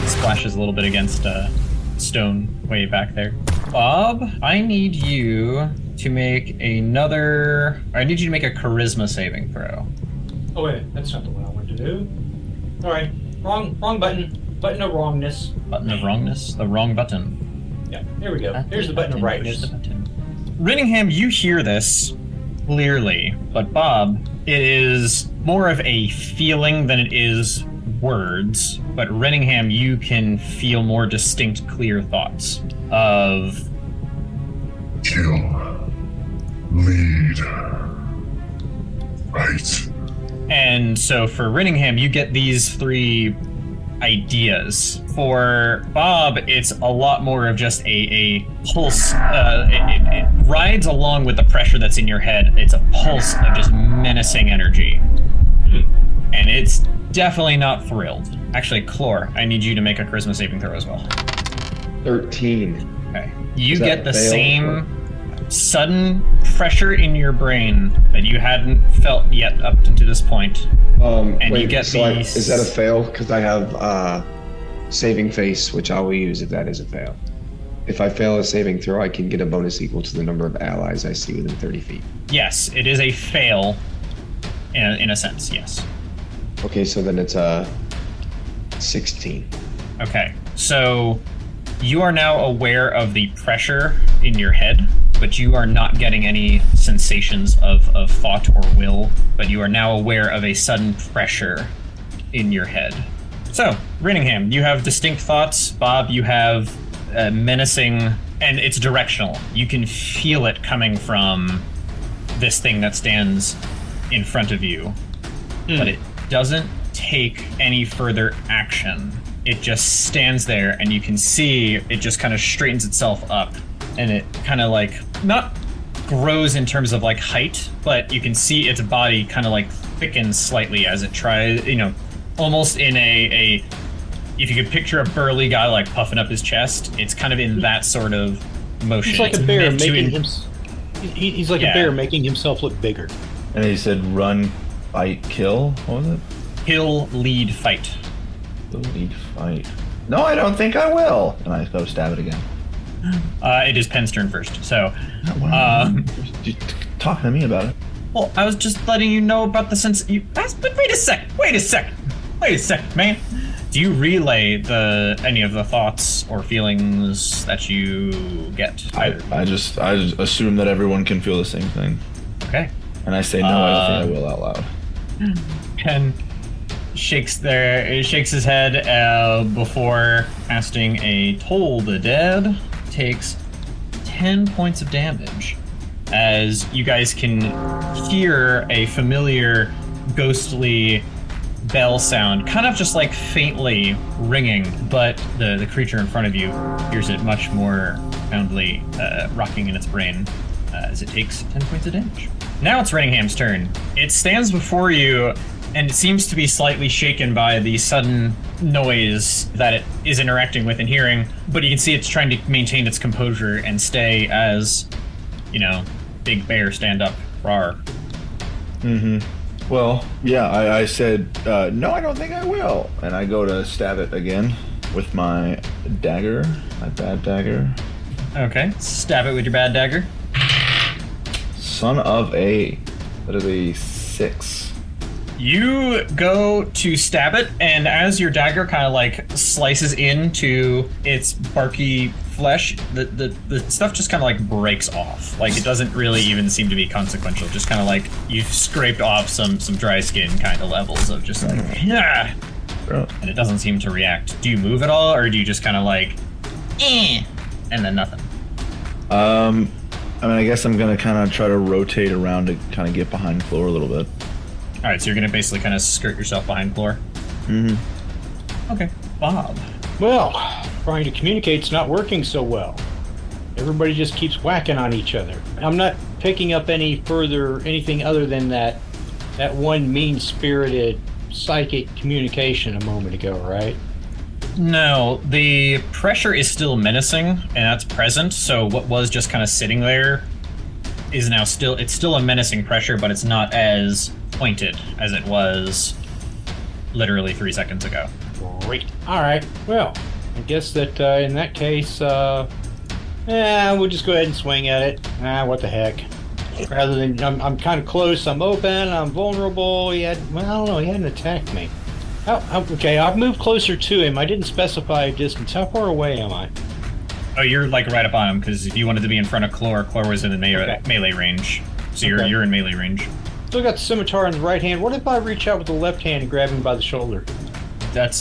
Splashes a little bit against stone way back there. Bob, I need you to make a charisma saving throw. Oh wait, that's not the one I wanted to do. All right, wrong button. Button of wrongness. Button of wrongness? The wrong button. Yeah, there we go. Here's the button of rightness. Rinningham, you hear this clearly, but Bob, it is more of a feeling than it is words. But Rinningham, you can feel more distinct, clear thoughts of kill, lead, right. And so for Rinningham, you get these 3 ideas. For Bob, it's a lot more of just a pulse. It rides along with the pressure that's in your head. It's a pulse of just menacing energy. And it's definitely not thrilled. Actually, Clor, I need you to make a charisma saving throw as well. 13. Okay. You get the same sudden pressure in your brain that you hadn't felt yet up to this point. And wait, you get these... is that a fail? Because I have saving face, which I will use if that is a fail. If I fail a saving throw, I can get a bonus equal to the number of allies I see within 30 feet. Yes, it is a fail, in a sense, yes. Okay, so then it's 16. Okay, so you are now aware of the pressure in your head, but you are not getting any sensations of thought or will, but you are now aware of a sudden pressure in your head. So, Rinningham, you have distinct thoughts. Bob, you have menacing, and it's directional. You can feel it coming from this thing that stands in front of you, but it doesn't take any further action. It just stands there, and you can see it just kind of straightens itself up, and it kind of like, not grows in terms of like height, but you can see its body kind of like thicken slightly as it tries, almost in a if you could picture a burly guy like puffing up his chest, it's kind of in that sort of motion. He's like a bear making he's like a bear making himself look bigger. And he said run, fight, kill? What was it? Kill, lead, fight. Kill, lead, fight. No, I don't think I will. And I go stab it again. It is Penn's turn first, so... You're talking to me about it. Well, I was just letting you know about the sense... But wait a second, man. Do you relay any of the thoughts or feelings that you get? I just assume that everyone can feel the same thing. Okay. And I say no, I don't think I will out loud. Penn shakes his head before casting a Toll the Dead. Takes 10 points of damage as you guys can hear a familiar ghostly bell sound, kind of just like faintly ringing, but the creature in front of you hears it much more profoundly rocking in its brain as it takes 10 points of damage. Now it's Rinningham's turn. It stands before you, and it seems to be slightly shaken by the sudden noise that it is interacting with and hearing, but you can see it's trying to maintain its composure and stay as, big bear stand up, rawr. Mm-hmm. Well, yeah, I said, no, I don't think I will. And I go to stab it again with my dagger, my bad dagger. Okay, stab it with your bad dagger. Son of a... That is a 6. You go to stab it, and as your dagger kind of like slices into its barky flesh, the stuff just kind of like breaks off. Like it doesn't really even seem to be consequential. Just kind of like you've scraped off some dry skin kind of levels of just like, yeah. And it doesn't seem to react. Do you move at all, or do you just kind of like, and then nothing? I guess I'm gonna kind of try to rotate around to kind of get behind Clor a little bit. All right, so you're gonna basically kind of skirt yourself behind Clor. Mm-hmm. Okay, Bob. Well, trying to communicate's not working so well. Everybody just keeps whacking on each other. I'm not picking up anything other than that one mean-spirited psychic communication a moment ago, right? No, the pressure is still menacing, and that's present, so what was just kind of sitting there is now it's still a menacing pressure, but it's not as pointed as it was literally 3 seconds ago. Great. Alright, well, I guess that in that case, we'll just go ahead and swing at it. What the heck. Rather than, I'm kind of close, I'm open, I'm vulnerable, I don't know, he hadn't attacked me. Okay, I've moved closer to him. I didn't specify a distance. How far away am I? Oh, you're like right up on him, because if you wanted to be in front of Chlor was in the melee range. So you're in melee range. Still got the scimitar in the right hand. What if I reach out with the left hand and grab him by the shoulder? That's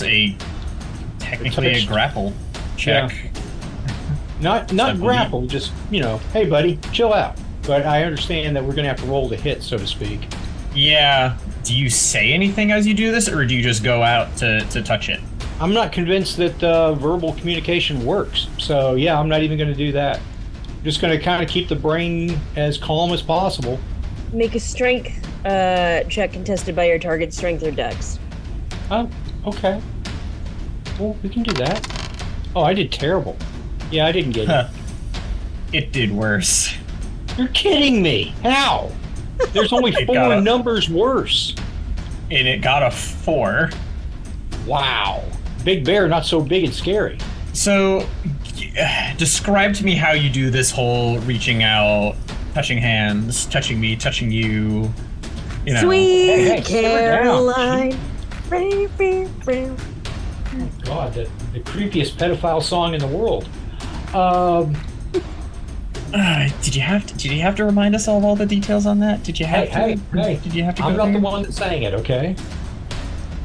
technically a grapple check. Yeah. Not grapple, just, hey buddy, chill out. But I understand that we're going to have to roll to hit, so to speak. Yeah. Do you say anything as you do this, or do you just go out to touch it? I'm not convinced that verbal communication works. So, yeah, I'm not even going to do that. I'm just going to kind of keep the brain as calm as possible. Make a strength check contested by your target's strength or dex. Oh, okay. Well, we can do that. Oh, I did terrible. Yeah, I didn't get it. It did worse. You're kidding me. How? There's only 4 numbers worse. And it got a 4. Wow. Big bear, not so big and scary. So, describe to me how you do this whole reaching out, touching hands, touching me, touching you. Sweet Caroline. Oh God, the creepiest pedophile song in the world. Did you have to remind us of all the details on that? Did you have to? Hey, did you have to? I'm not the one that sang it, okay?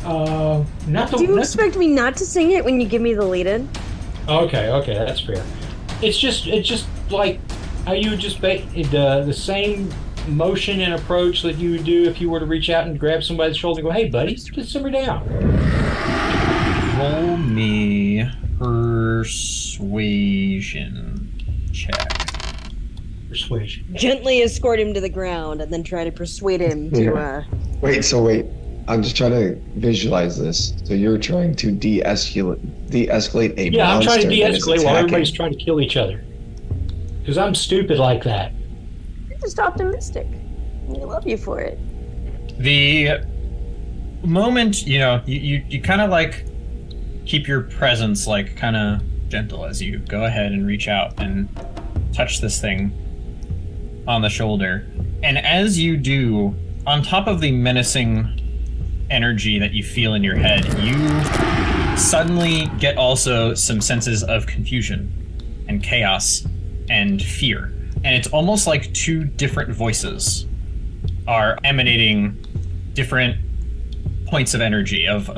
Do you expect me not to sing it when you give me the lead-in? Okay, that's fair. It's just like how you would just the same motion and approach that you would do if you were to reach out and grab somebody's shoulder and go, "Hey, buddy, just simmer down." Roll me persuasion check. Persuasion. Gently escort him to the ground and then try to persuade him to. Wait. I'm just trying to visualize this. So you're trying to de-escalate a monster. Yeah, I'm trying to de-escalate while attacking. everybody's trying to kill each other. Because I'm stupid like that. You're just optimistic. We love you for it. The moment, you kind of like keep your presence like kind of gentle as you go ahead and reach out and touch this thing on the shoulder. And as you do, on top of the menacing energy that you feel in your head, you suddenly get also some senses of confusion and chaos and fear. And it's almost like 2 different voices are emanating different points of energy of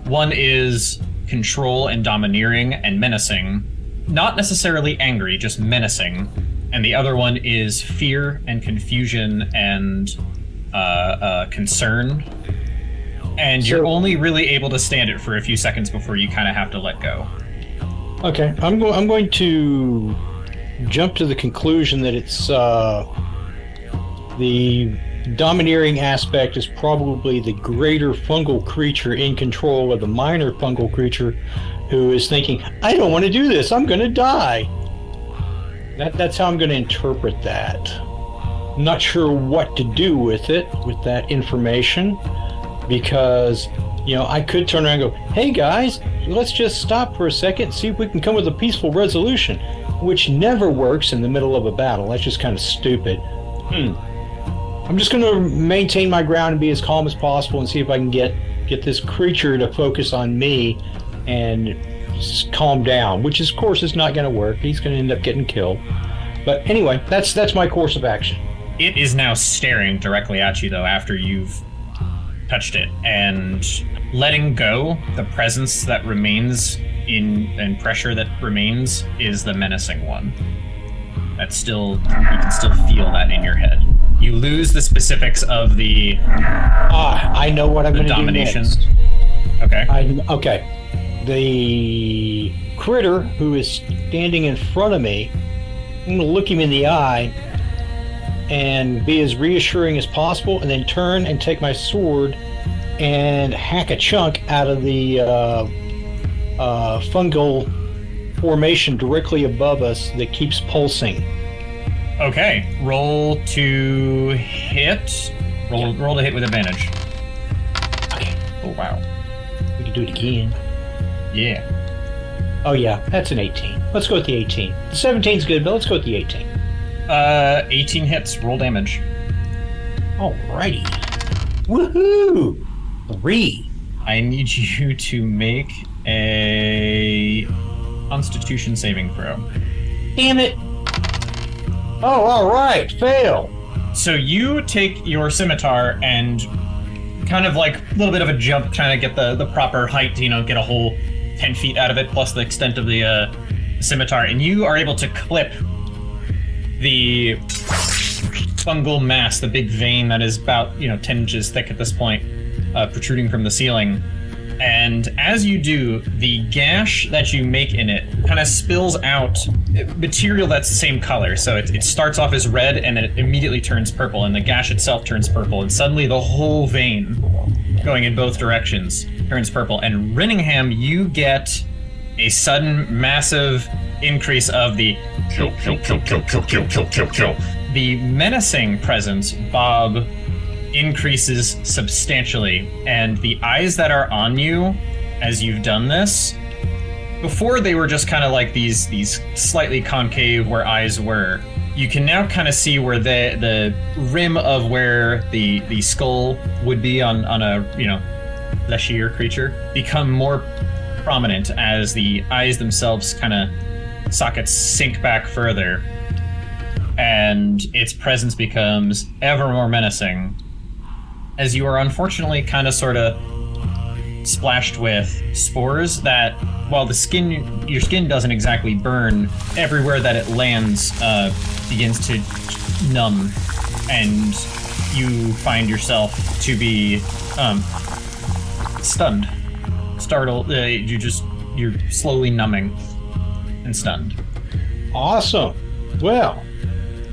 one is control and domineering and menacing, not necessarily angry, just menacing, and the other one is fear and confusion and concern. And you're only really able to stand it for a few seconds before you kind of have to let go. Okay, I'm going to jump to the conclusion that it's the domineering aspect is probably the greater fungal creature in control of the minor fungal creature who is thinking, I don't want to do this, I'm going to die. That's how I'm going to interpret that. I'm not sure what to do with it, with that information, because, I could turn around and go, hey guys, let's just stop for a second and see if we can come with a peaceful resolution, which never works in the middle of a battle. That's just kind of stupid. I'm just going to maintain my ground and be as calm as possible and see if I can get this creature to focus on me and calm down, which of course is not going to work. He's going to end up getting killed. But anyway, that's my course of action. It is now staring directly at you, though, after you've touched it, and letting go, the presence that remains and pressure that remains is the menacing one. That's still, you can still feel that in your head. You lose the specifics of the I know what I'm going to do next. Okay. Okay. The critter who is standing in front of me, I'm going to look him in the eye and be as reassuring as possible, and then turn and take my sword and hack a chunk out of the fungal formation directly above us that keeps pulsing. Okay, roll to hit. Roll to hit with advantage. Okay. Oh wow. We can do it again. Yeah. Oh yeah, that's an 18. Let's go with the 18. The 17's good, but let's go with the 18. 18 hits. Roll damage. Alrighty. Woohoo! 3. I need you to make a Constitution saving throw. Damn it! Oh, alright, fail. So you take your scimitar and kind of like a little bit of a jump, trying to get the proper height to, get a whole 10 feet out of it, plus the extent of the scimitar, and you are able to clip the fungal mass, the big vein that is about 10 inches thick at this point, protruding from the ceiling. And as you do, the gash that you make in it kind of spills out material that's the same color. So it starts off as red and then it immediately turns purple, and the gash itself turns purple, and suddenly the whole vein going in both directions turns purple. And Rinningham, you get a sudden massive increase of the kill. The menacing presence, Bob, increases substantially, and the eyes that are on you as you've done this, before they were just kind of like these slightly concave where eyes were, you can now kind of see where the rim of where the skull would be on a fleshier creature become more prominent as the eyes themselves kind of sockets sink back further, and its presence becomes ever more menacing as you are unfortunately kind of sort of splashed with spores that, while your skin doesn't exactly burn, everywhere that it lands begins to numb, and you find yourself to be stunned, startled. You're slowly numbing and stunned. Awesome. Well,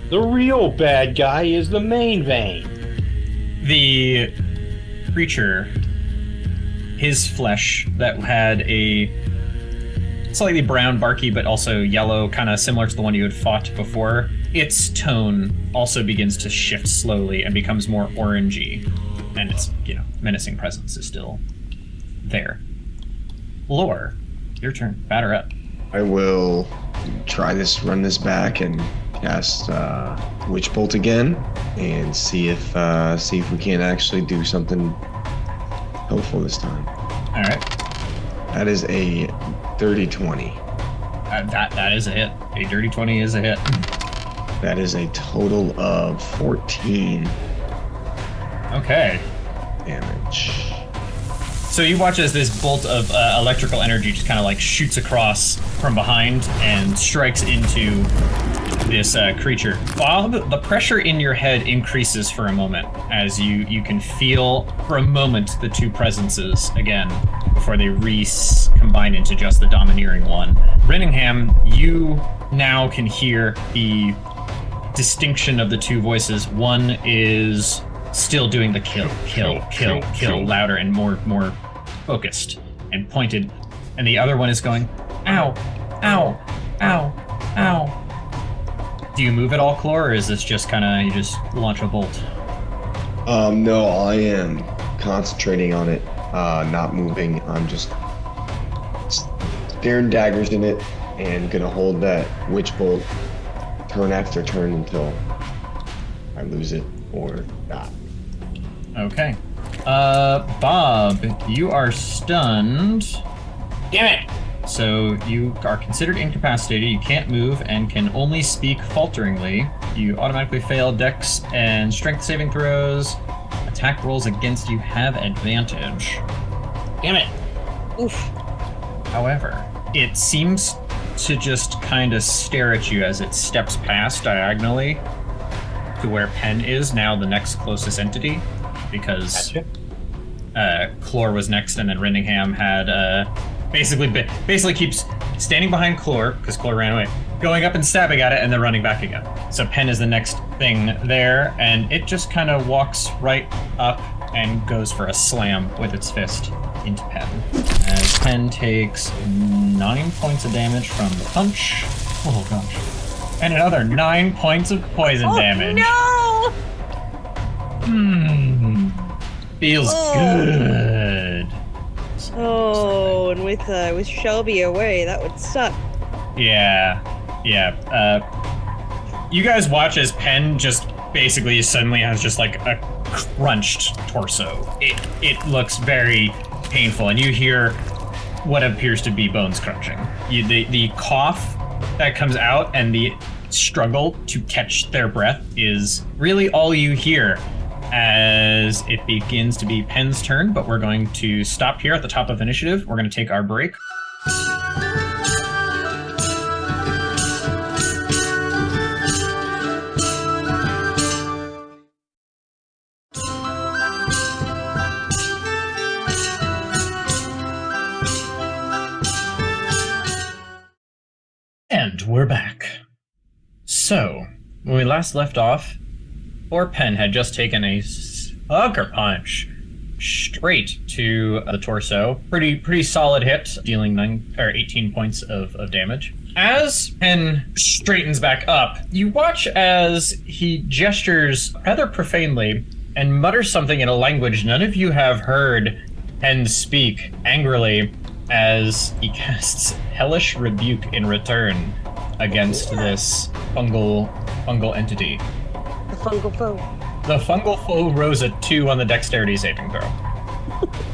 the real bad guy is the main vein. The creature, his flesh that had a slightly brown, barky, but also yellow, kind of similar to the one you had fought before, its tone also begins to shift slowly and becomes more orangey, and its menacing presence is still there. Lore, your turn. Batter up. I will run this back and cast Witch Bolt again and see if we can't actually do something helpful this time. All right. That is a dirty 20. That is a hit. A dirty 20 is a hit. That is a total of 14. Okay. Damage. So you watch as this bolt of electrical energy just kind of like shoots across from behind and strikes into this creature. Bob, the pressure in your head increases for a moment as you can feel for a moment the two presences again before they recombine into just the domineering one. Rinningham, you now can hear the distinction of the two voices. One is still doing the kill, louder and more focused and pointed, and the other one is going, ow, ow, ow, ow. Do you move at all, Clore, or is this just kind of, you just launch a bolt? No, I am concentrating on it, not moving. I'm just staring daggers in it and gonna hold that witch bolt turn after turn until I lose it or die. Okay. Bob, you are stunned. Damn it! So you are considered incapacitated, you can't move, and can only speak falteringly. You automatically fail Dex and Strength saving throws. Attack rolls against you have advantage. Damn it! Oof. However, it seems to just kind of stare at you as it steps past diagonally to where Pen is, now the next closest entity, because Clore was next, and then Rinningham had basically keeps standing behind Clore, because Clore ran away, going up and stabbing at it, and then running back again. So Pen is the next thing there, and it just kind of walks right up and goes for a slam with its fist into Pen. As Pen takes 9 points of damage from the punch. Oh gosh. And another 9 points of poison damage. No! Feels good. Oh, and with Shelby away, that would suck. Yeah. You guys watch as Pen just basically suddenly has just like a crunched torso. It looks very painful, and you hear what appears to be bones crunching. The cough that comes out and the struggle to catch their breath is really all you hear as it begins to be Pen's turn, but we're going to stop here at the top of initiative. We're going to take our break. And we're back. So, when we last left off, poor Pen had just taken a sucker punch straight to the torso. Pretty solid hit, dealing 18 points of damage. As Pen straightens back up, you watch as he gestures rather profanely and mutters something in a language none of you have heard Pen speak angrily, as he casts Hellish Rebuke in return against this fungal entity. The fungal foe. The fungal foe rose a 2 on the dexterity saving throw.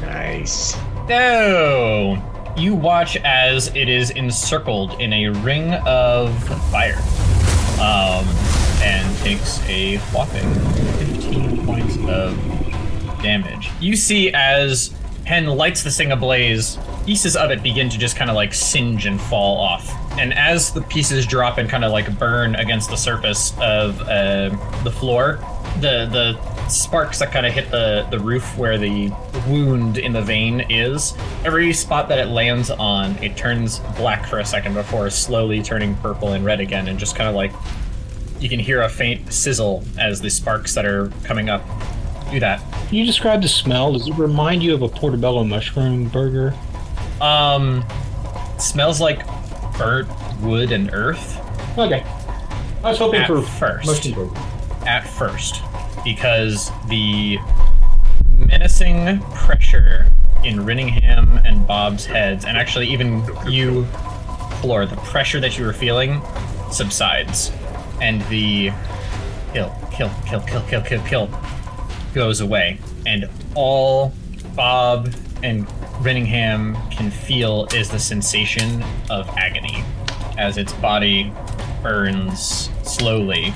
Nice. No! You watch as it is encircled in a ring of fire, and takes a whopping 15 points of damage. You see as Pen lights this thing ablaze, pieces of it begin to just kind of like singe and fall off. And as the pieces drop and kind of like burn against the surface of the floor, the sparks that kind of hit the roof where the wound in the vein is, every spot that it lands on, it turns black for a second before slowly turning purple and red again, and just kind of like, you can hear a faint sizzle as the sparks that are coming up do that. Can you describe the smell? Does it remind you of a portobello mushroom burger? Smells like burnt wood and earth. Okay. I was hoping for first. mushroom burger. At first, because the menacing pressure in Rinningham and Bob's heads, and actually even you, Floor, the pressure that you were feeling subsides, and the kill goes away, and all Bob and Rinningham can feel is the sensation of agony as its body burns slowly.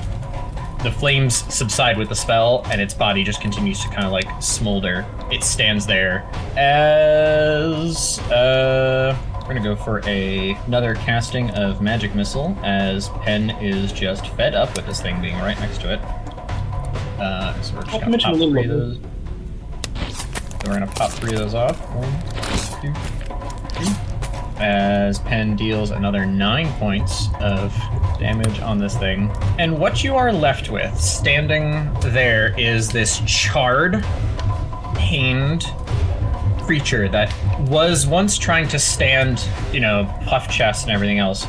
The flames subside with the spell, and its body just continues to kind of like smolder. It stands there as we're gonna go for another casting of Magic Missile, as Pen is just fed up with this thing being right next to it. So we're just gonna pop 3 of those. So we're gonna pop 3 of those off. 1, 2, 3. As Pen deals another 9 points of damage on this thing. And what you are left with, standing there, is this charred, pained creature that was once trying to stand, puff chest and everything else,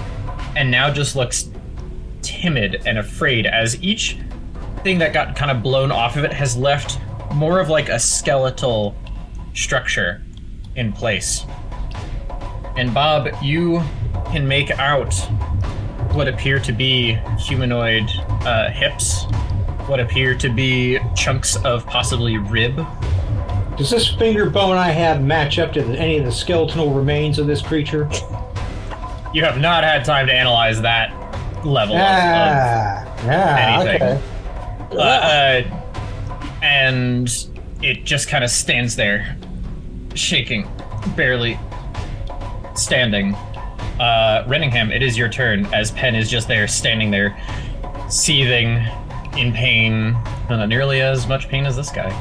and now just looks timid and afraid, as each thing that got kind of blown off of it has left more of like a skeletal structure in place. And Bob, you can make out what appear to be humanoid hips, what appear to be chunks of possibly rib. Does this finger bone I have match up to any of the skeletal remains of this creature? You have not had time to analyze that level of anything. Okay. And it just kind of stands there, shaking, barely standing. Rinningham, it is your turn, as Pen is just there, standing there, seething in pain. Not nearly as much pain as this guy.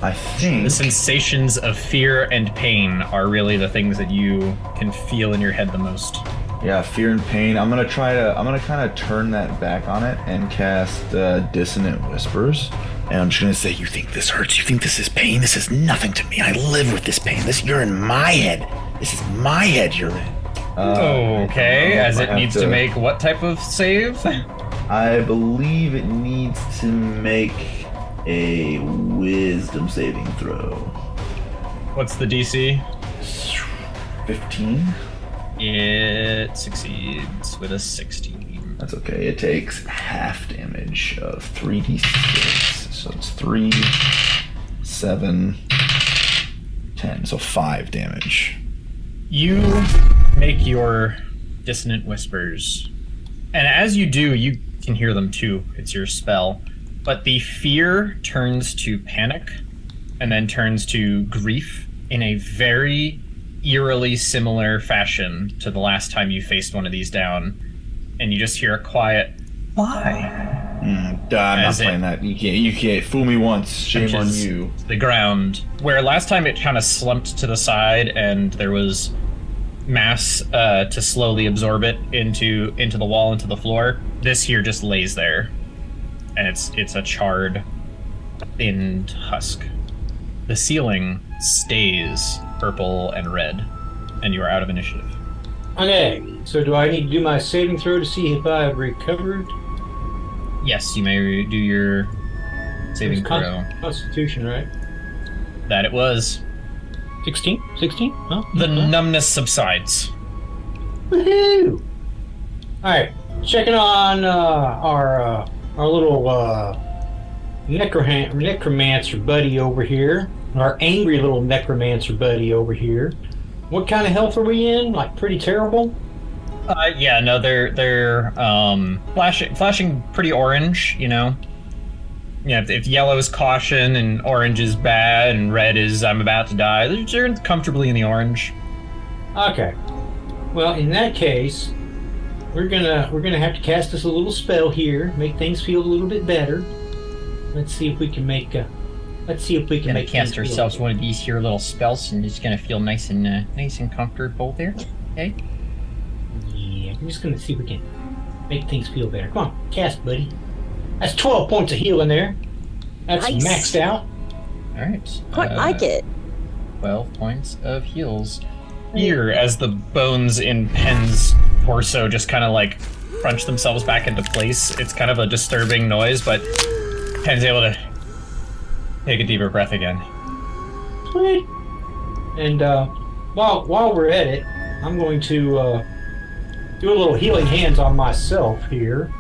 I think the sensations of fear and pain are really the things that you can feel in your head the most. Yeah, fear and pain. I'm gonna kind of turn that back on it and cast Dissonant Whispers. And I'm just gonna say, you think this hurts? You think this is pain? This is nothing to me. I live with this pain. You're in my head. This is my head you're in. Okay, as it needs to make what type of save? I believe it needs to make a wisdom saving throw. What's the DC? 15. It succeeds with a 16. That's okay. It takes half damage of 3d6. So it's 3, 7, 10. So 5 damage. You make your dissonant whispers. And as you do, you can hear them too. It's your spell. But the fear turns to panic and then turns to grief in a very eerily similar fashion to the last time you faced one of these down. And you just hear a quiet, why? I'm not playing that. You can't fool me once. Shame on you. The ground. Where last time it kind of slumped to the side and there was mass to slowly absorb it into the wall, into the floor. This here just lays there. And it's a charred, thinned husk. The ceiling stays purple and red, and you are out of initiative. Okay, so do I need to do my saving throw to see if I have recovered? Yes, you may do your saving throw. Constitution, right? That it was. 16? 16? Huh? The numbness subsides. Woohoo! Alright, checking on our little necromancer buddy over here. Our angry little necromancer buddy over here. What kind of health are we in? Like pretty terrible? Yeah, no, they're flashing pretty orange, you know. Yeah, if yellow is caution and orange is bad and red is I'm about to die, they're comfortably in the orange. Okay. Well, in that case, we're gonna have to cast us a little spell here, make things feel a little bit better. Let's see if we can make cast ourselves one of these here little spells, and it's gonna feel nice and comfortable there. Okay. Yeah, I'm just gonna see if we can make things feel better. Come on, cast, buddy. That's 12 points of healing there. That's nice. Maxed out. All right. Quite like it. 12 points of heals. Here, as the bones in Pen's torso just kind of like crunch themselves back into place. It's kind of a disturbing noise, but Pen's able to take a deeper breath again. Sweet. And while we're at it, I'm going to do a little healing hands on myself here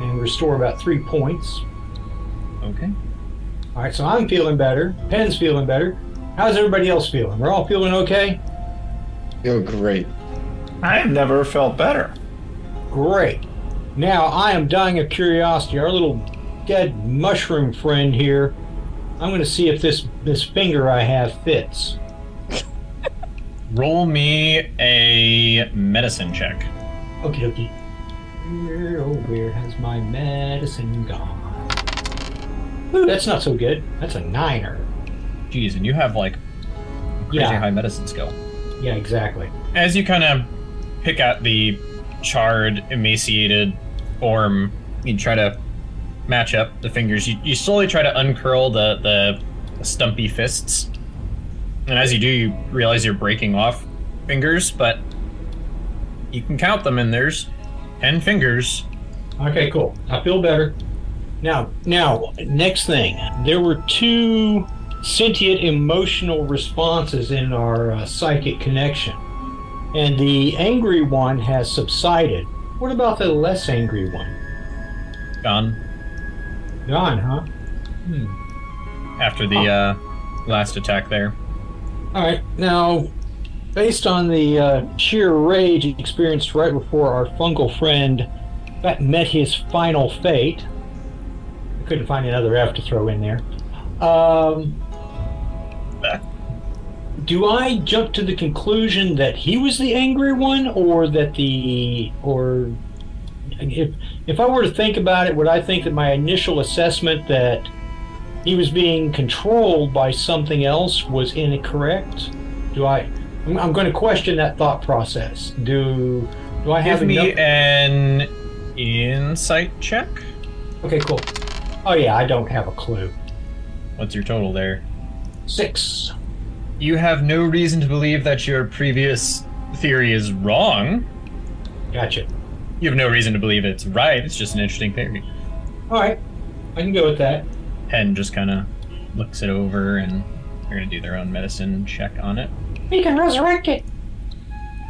and restore about 3 points. Okay. All right, so I'm feeling better. Pen's feeling better. How's everybody else feeling? We're all feeling okay? Feel great. I have never felt better. Great. Now I am dying of curiosity. Our little dead mushroom friend here. I'm going to see if this finger I have fits. Roll me a medicine check. Okie dokie. Where has my medicine gone? Ooh, that's not so good. That's a 9er. Jeez, and you have like crazy high medicine skill. Yeah, exactly. As you kind of pick out the charred, emaciated form, you try to match up the fingers. You slowly try to uncurl the stumpy fists. And as you do, you realize you're breaking off fingers, but you can count them, and there's 10 fingers. Okay, cool. I feel better. Now, next thing. There were 2 sentient emotional responses in our psychic connection. And the angry one has subsided. What about the less angry one? Gone. Gone, huh? After the last attack there. Alright, now, based on the sheer rage experienced right before our fungal friend met his final fate, I couldn't find another F to throw in there. Do I jump to the conclusion that he was the angry one, or that if I were to think about it, would I think that my initial assessment that he was being controlled by something else was incorrect? I'm going to question that thought process. Do I have Give me enough? an insight check. Okay, cool. Oh yeah, I don't have a clue. What's your total there? 6. You have no reason to believe that your previous theory is wrong. Gotcha. You have no reason to believe it's right. It's just an interesting theory. All right, I can go with that. Hen just kind of looks it over, and they're going to do their own medicine check on it. We can resurrect it.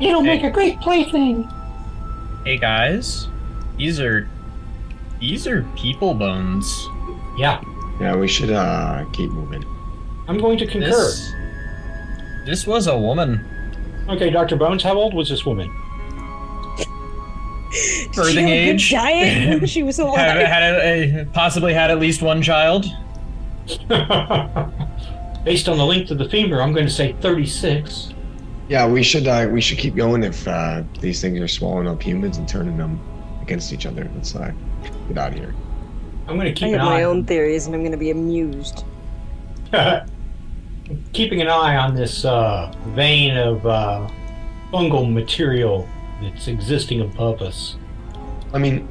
It'll make a great plaything. Hey guys, these are people bones. Yeah. Yeah, we should keep moving. I'm going to concur. This was a woman. Okay, Dr. Bones, how old was this woman? Birthing age. Diet when she was alive. Possibly had at least one child. Based on the length of the femur, I'm going to say 36. Yeah, we should keep going if these things are swallowing up humans and turning them against each other. Let's get out of here. I'm going to keep I an have eye. my own theories, and I'm going to be amused. Keeping an eye on this vein of fungal material that's existing above us. I mean,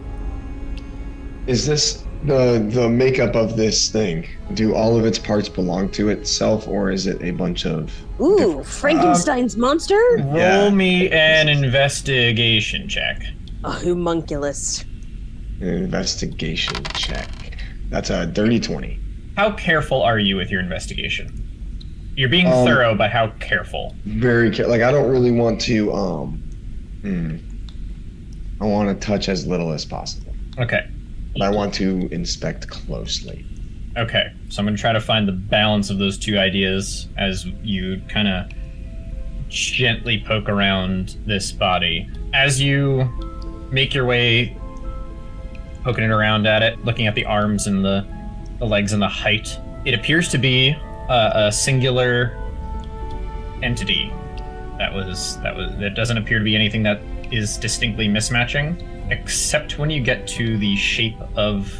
is this the makeup of this thing? Do all of its parts belong to itself, or is it a bunch of... Ooh, Frankenstein's monster? Roll me an investigation check. A homunculus. An investigation check. That's a dirty 20. How careful are you with your investigation? You're being thorough, but how careful? Very careful. Like, I don't really want to, I want to touch as little as possible. Okay. But I want to inspect closely. Okay, so I'm going to try to find the balance of those two ideas as you kind of gently poke around this body. As you make your way, poking it around at it, looking at the arms and the legs and the height, it appears to be a singular entity. That doesn't appear to be anything that is distinctly mismatching, except when you get to the shape of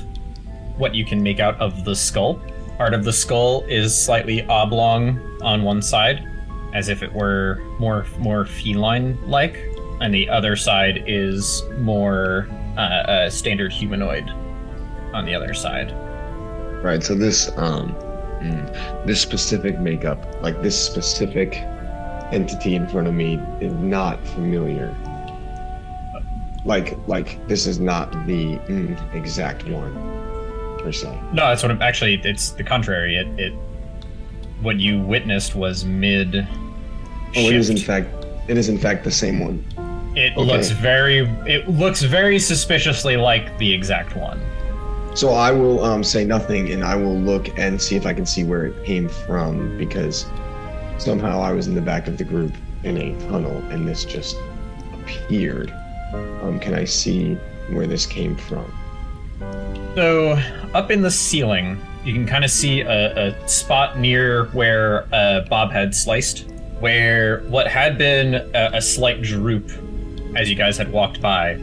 what you can make out of the skull. Part of the skull is slightly oblong on one side, as if it were more feline-like, and the other side is more standard humanoid on the other side. Right, so this specific makeup, like this specific entity in front of me is not familiar. Like this is not the exact one, per se. No, that's what it's the contrary. It what you witnessed was mid. Oh, it is in fact the same one. It looks very suspiciously like the exact one. So I will say nothing, and I will look and see if I can see where it came from, because somehow I was in the back of the group in a tunnel, and this just appeared. Can I see where this came from? So up in the ceiling, you can kind of see a spot near where Bob had sliced, where what had been a slight droop as you guys had walked by.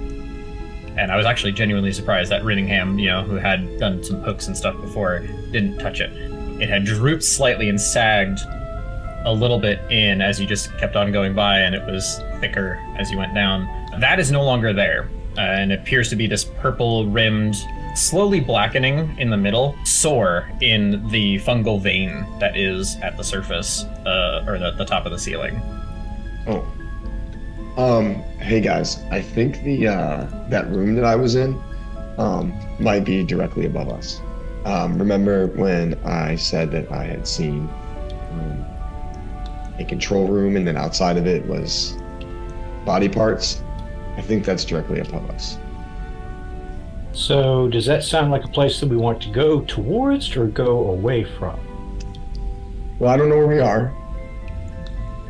And I was actually genuinely surprised that Rittingham, who had done some pokes and stuff before, didn't touch it. It had drooped slightly and sagged a little bit in as you just kept on going by, and it was thicker as you went down. That is no longer there, and it appears to be this purple-rimmed, slowly blackening in the middle, sore in the fungal vein that is at the surface, or the top of the ceiling. Oh. Hey guys, I think the that room that I was in might be directly above us. Remember when I said that I had seen a control room, and then outside of it was body parts? I think that's directly above us. So does that sound like a place that we want to go towards or go away from? Well, I don't know where we are.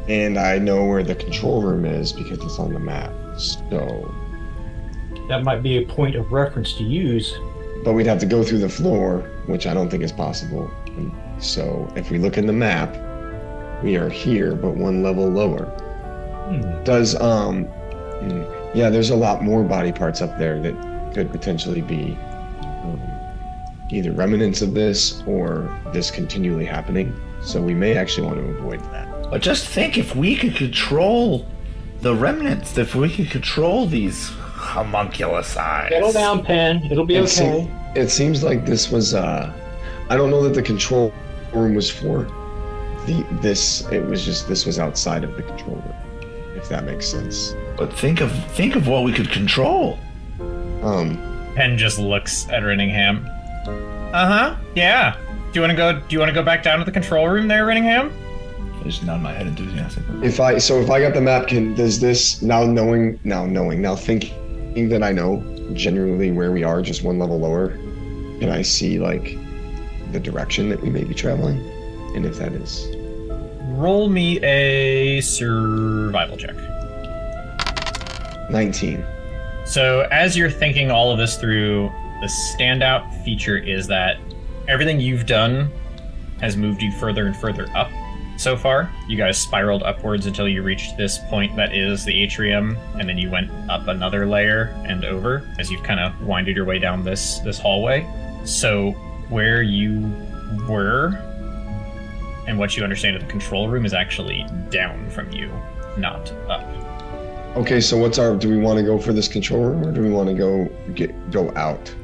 And I know where the control room is because it's on the map. So that might be a point of reference to use. But we'd have to go through the floor, which I don't think is possible. And so if we look in the map, we are here, but one level lower. There's a lot more body parts up there that could potentially be either remnants of this or this continually happening. So we may actually want to avoid that. But just think, if we could control the remnants, if we could control these homunculus eyes. Settle down, Pen. It'll be okay. It seems like this was, I don't know that the control room was for this. It was just, this was outside of the control room, if that makes sense. But think of what we could control. Pen just looks at Renningham. Yeah. Do you want to go back down to the control room there, Renningham? I just nod my head enthusiastically. If I got the map, does this now thinking that I know generally where we are, just one level lower, can I see like the direction that we may be traveling? And if that is, roll me a survival check. 19. So as you're thinking all of this through, the standout feature is that everything you've done has moved you further and further up so far. You guys spiraled upwards until you reached this point that is the atrium, and then you went up another layer and over as you've kind of winded your way down this hallway. So where you were and what you understand of the control room is actually down from you, not up. Okay, so do we want to go for this control room, or do we want to go out?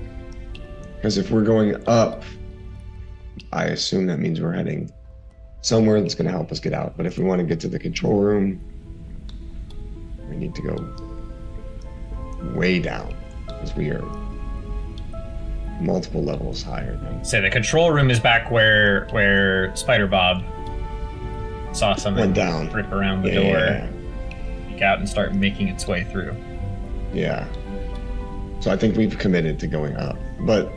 Because if we're going up, I assume that means we're heading somewhere that's going to help us get out. But if we want to get to the control room, we need to go way down, because we are multiple levels higher than... So the control room is back where Spider Bob saw something rip around the door. Yeah. Peek out and start making its way through. Yeah. So I think we've committed to going up. But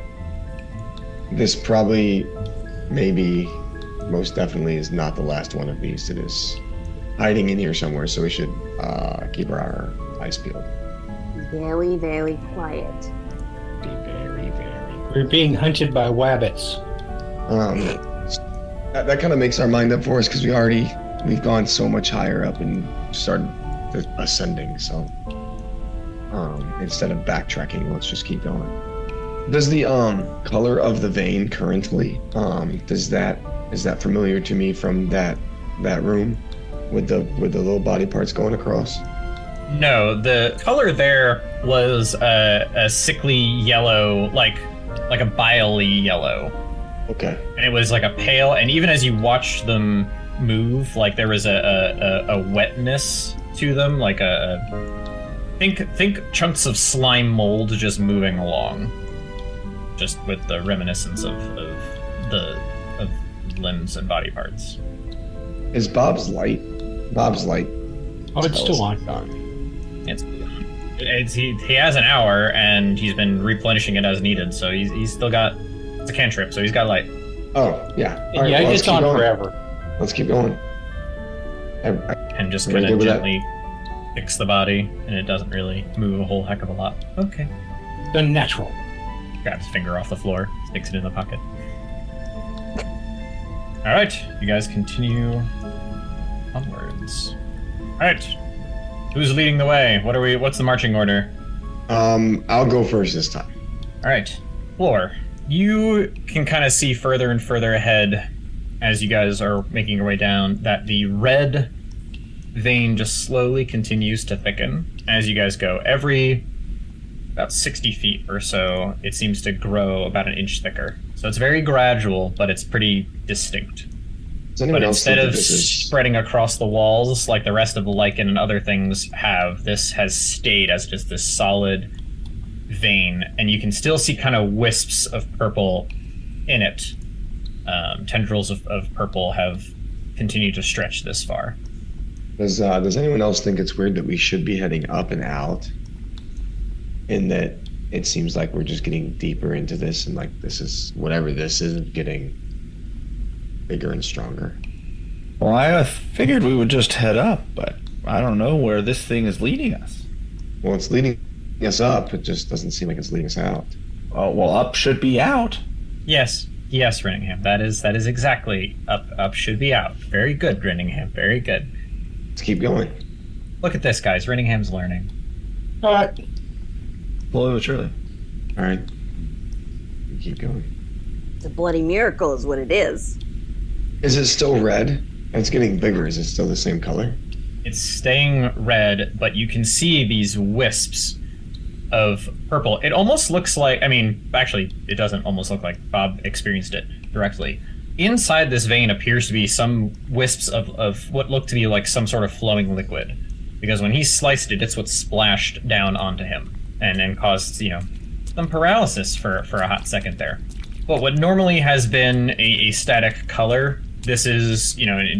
this probably, maybe, most definitely is not the last one of these. It is hiding in here somewhere, so we should keep our eyes peeled. Very, very quiet. Be very, very... We're being hunted by wabbits. That kind of makes our mind up for us, because we've gone so much higher up and started ascending, so instead of backtracking, let's just keep going. Does the color of the vein currently, is that familiar to me from that room with the little body parts going across? No, the color there was a sickly yellow, like a bile-y yellow. Okay. And it was like a pale, and even as you watched them move, like there was a wetness to them, like think chunks of slime mold just moving along, just with the reminiscence of limbs and body parts. Is Bob's light? Oh, it's still on. He has an hour, and he's been replenishing it as needed, so he's still got... It's a cantrip, so he's got light. Oh, yeah. All right, yeah, it's on forever. Let's keep going. And just kind of gently fix the body, and it doesn't really move a whole heck of a lot. Okay. The natural. Grabs his finger off the floor, sticks it in the pocket. Alright, you guys continue onwards. Alright. Who's leading the way? What's the marching order? I'll go first this time. Alright. Floor. You can kind of see further and further ahead as you guys are making your way down that the red vein just slowly continues to thicken as you guys go. Every about 60 feet or so, it seems to grow about an inch thicker. So it's very gradual, but it's pretty distinct. But instead of spreading across the walls like the rest of the lichen and other things have, this has stayed as just this solid vein, and you can still see kind of wisps of purple in it. Tendrils of purple have continued to stretch this far. Does anyone else think it's weird that we should be heading up and out, and that it seems like we're just getting deeper into this, and like this is, whatever this is, getting bigger and stronger? Well, I figured we would just head up, but I don't know where this thing is leading us. Well, it's leading us up. It just doesn't seem like it's leading us out. Oh, well, up should be out. Yes, Renningham. That is exactly up. Up should be out. Very good, Renningham. Very good. Let's keep going. Look at this, guys. Renningham's learning. All right. Slowly but surely. All right. We keep going. It's a bloody miracle is what it is. Is it still red? It's getting bigger. Is it still the same color? It's staying red, but you can see these wisps of purple. It almost looks like, actually, it doesn't almost look like. Bob experienced it directly. Inside this vein appears to be some wisps of what look to be like some sort of flowing liquid. Because when he sliced it, it's what splashed down onto him and caused, some paralysis for a hot second there. But what normally has been a static color, this is,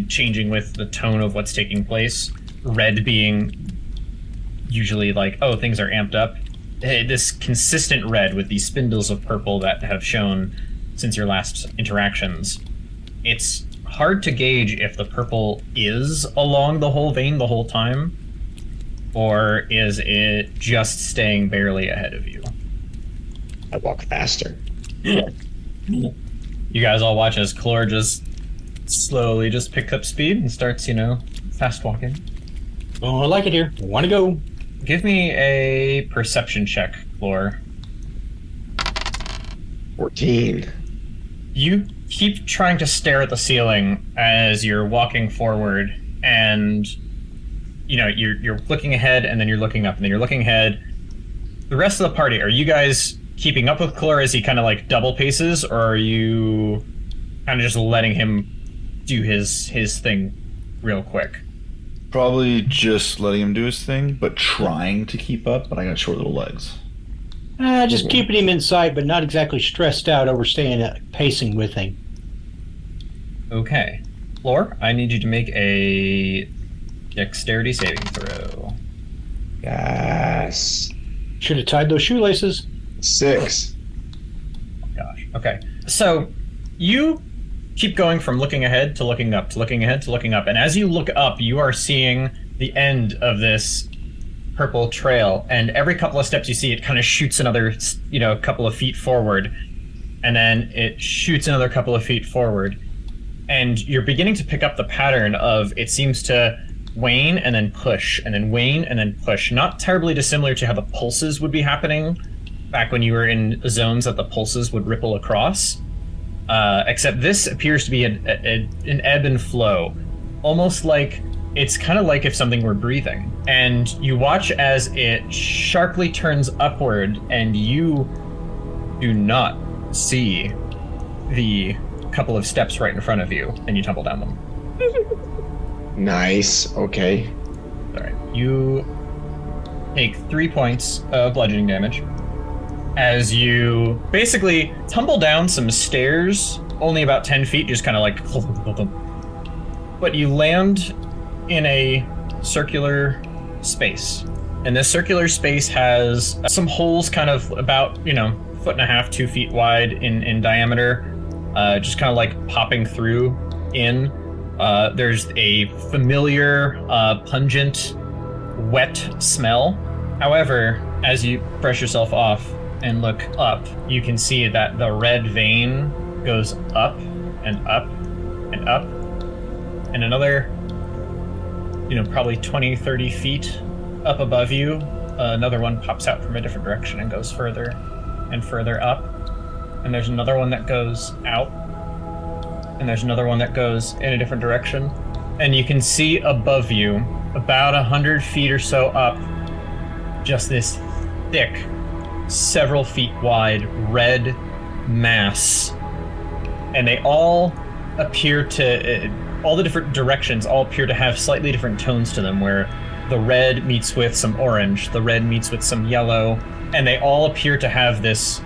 changing with the tone of what's taking place. Red being usually like, oh, things are amped up. This consistent red with these spindles of purple that have shown since your last interactions. It's hard to gauge if the purple is along the whole vein the whole time, or is it just staying barely ahead of you? I walk faster. You guys all watch as Clore just slowly just picks up speed and starts, fast walking. Oh, I like it here. I want to go. Give me a perception check, Clore. 14. You keep trying to stare at the ceiling as you're walking forward, and you're looking ahead, and then you're looking up, and then you're looking ahead. The rest of the party, are you guys keeping up with Clore as he kind of like double paces, or are you kind of just letting him do his thing real quick? Probably just letting him do his thing, but trying to keep up, but I got short little legs. Just keeping him in sight, but not exactly stressed out over staying pacing with him. Okay. Clore, I need you to make a dexterity saving throw. Yes. Should have tied those shoelaces. 6. Oh, gosh. Okay. So, you keep going from looking ahead to looking up to looking ahead to looking up, and as you look up, you are seeing the end of this purple trail, and every couple of steps you see it kind of shoots another, couple of feet forward, and then it shoots another couple of feet forward, and you're beginning to pick up the pattern of it seems to wane and then push, and then wane and then push. Not terribly dissimilar to how the pulses would be happening back when you were in zones that the pulses would ripple across. Except this appears to be an ebb and flow, almost like it's kind of like if something were breathing. And you watch as it sharply turns upward, and you do not see the couple of steps right in front of you, and you tumble down them. Nice. Okay. All right. You take 3 points of bludgeoning damage as you basically tumble down some stairs, only about 10 feet, just kind of like... But you land in a circular space. And this circular space has some holes kind of about, 1.5 to 2 feet wide in diameter, just kind of like popping through in. There's a familiar, pungent, wet smell. However, as you brush yourself off and look up, you can see that the red vein goes up and up and up, and another, probably 20, 30 feet up above you, another one pops out from a different direction and goes further and further up. And there's another one that goes out, and there's another one that goes in a different direction. And you can see above you, about 100 feet or so up, just this thick, several feet wide, red mass. And they all appear to, all the different directions all appear to have slightly different tones to them, where the red meets with some orange, the red meets with some yellow, and they all appear to have this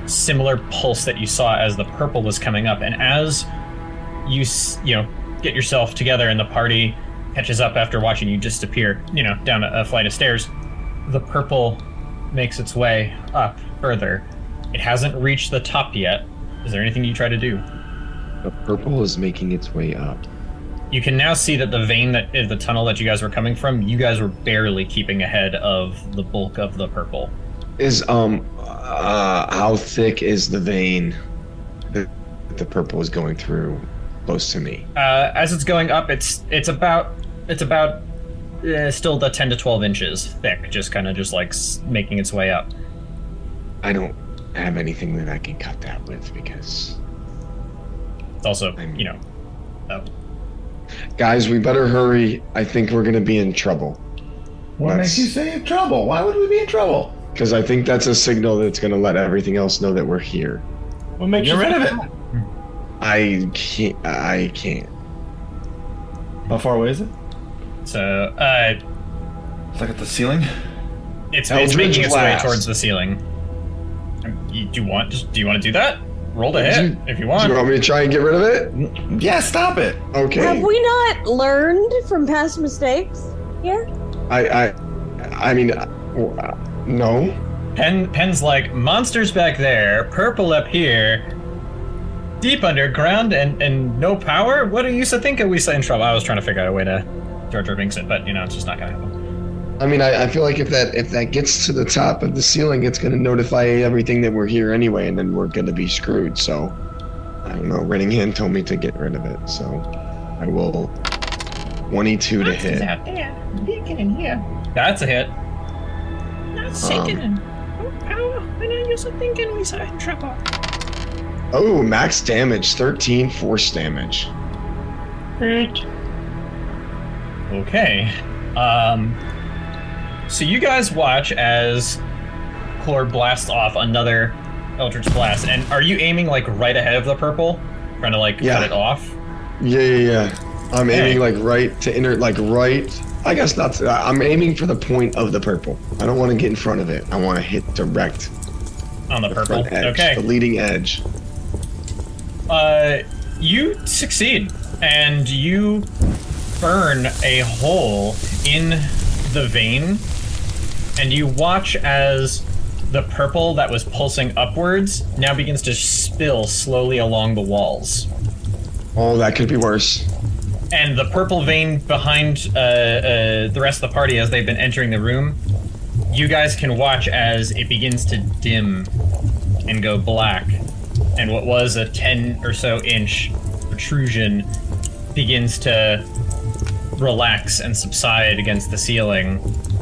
similar pulse that you saw as the purple was coming up. And as you get yourself together and the party catches up after watching you disappear, down a flight of stairs, the purple makes its way up further. It hasn't reached the top yet. Is there anything you try to do? The purple is making its way up. You can now see that the vein that is the tunnel that you guys were coming from, you guys were barely keeping ahead of the bulk of the purple. Is how thick is the vein that the purple is going through close to me? As it's going up, it's about still the 10 to 12 inches thick, just like making its way up. I don't have anything that I can cut that with because it's also Guys, we better hurry. I think we're gonna be in trouble. What makes you say in trouble? Why would we be in trouble? Because I think that's a signal that's gonna let everything else know that we're here. What makes Get you rid of think it. I can't. How far away is it? So, It's like at the ceiling. it's Eldritch making its way Blast. towards the ceiling. Do you want to do that? Roll to hit if you want. Do you want me to try and get rid of it? Yeah, stop it. Okay. Have we not learned from past mistakes here? I mean, no. Pen's like, monsters back there, purple up here, deep underground, and no power? What are you so thinking we say in trouble? I was trying to figure out a way to Jar Jar Binks it, but it's just not gonna happen. I mean, I feel like if that gets to the top of the ceiling, it's going to notify everything that we're here anyway, and then we're going to be screwed. So, I don't know. Reading Hand told me to get rid of it, so I will 22 to hit. Out there, leaking in here. That's a hit. Not shaking. Oh, power. When are you so thinking we saw in trouble? Oh, max damage, 13 force damage. Great. Okay. So you guys watch as Clor blasts off another Eldritch Blast, and are you aiming like right ahead of the purple? Trying to cut it off? Yeah. I'm aiming right to right. I guess not. I'm aiming for the point of the purple. I don't want to get in front of it. I want to hit direct on the purple. front edge, Okay. the leading edge. You succeed, and you burn a hole in the vein, and you watch as the purple that was pulsing upwards now begins to spill slowly along the walls. Oh, that could be worse. And the purple vein behind the rest of the party as they've been entering the room, you guys can watch as it begins to dim and go black. And what was a 10 or so inch protrusion begins to relax and subside against the ceiling.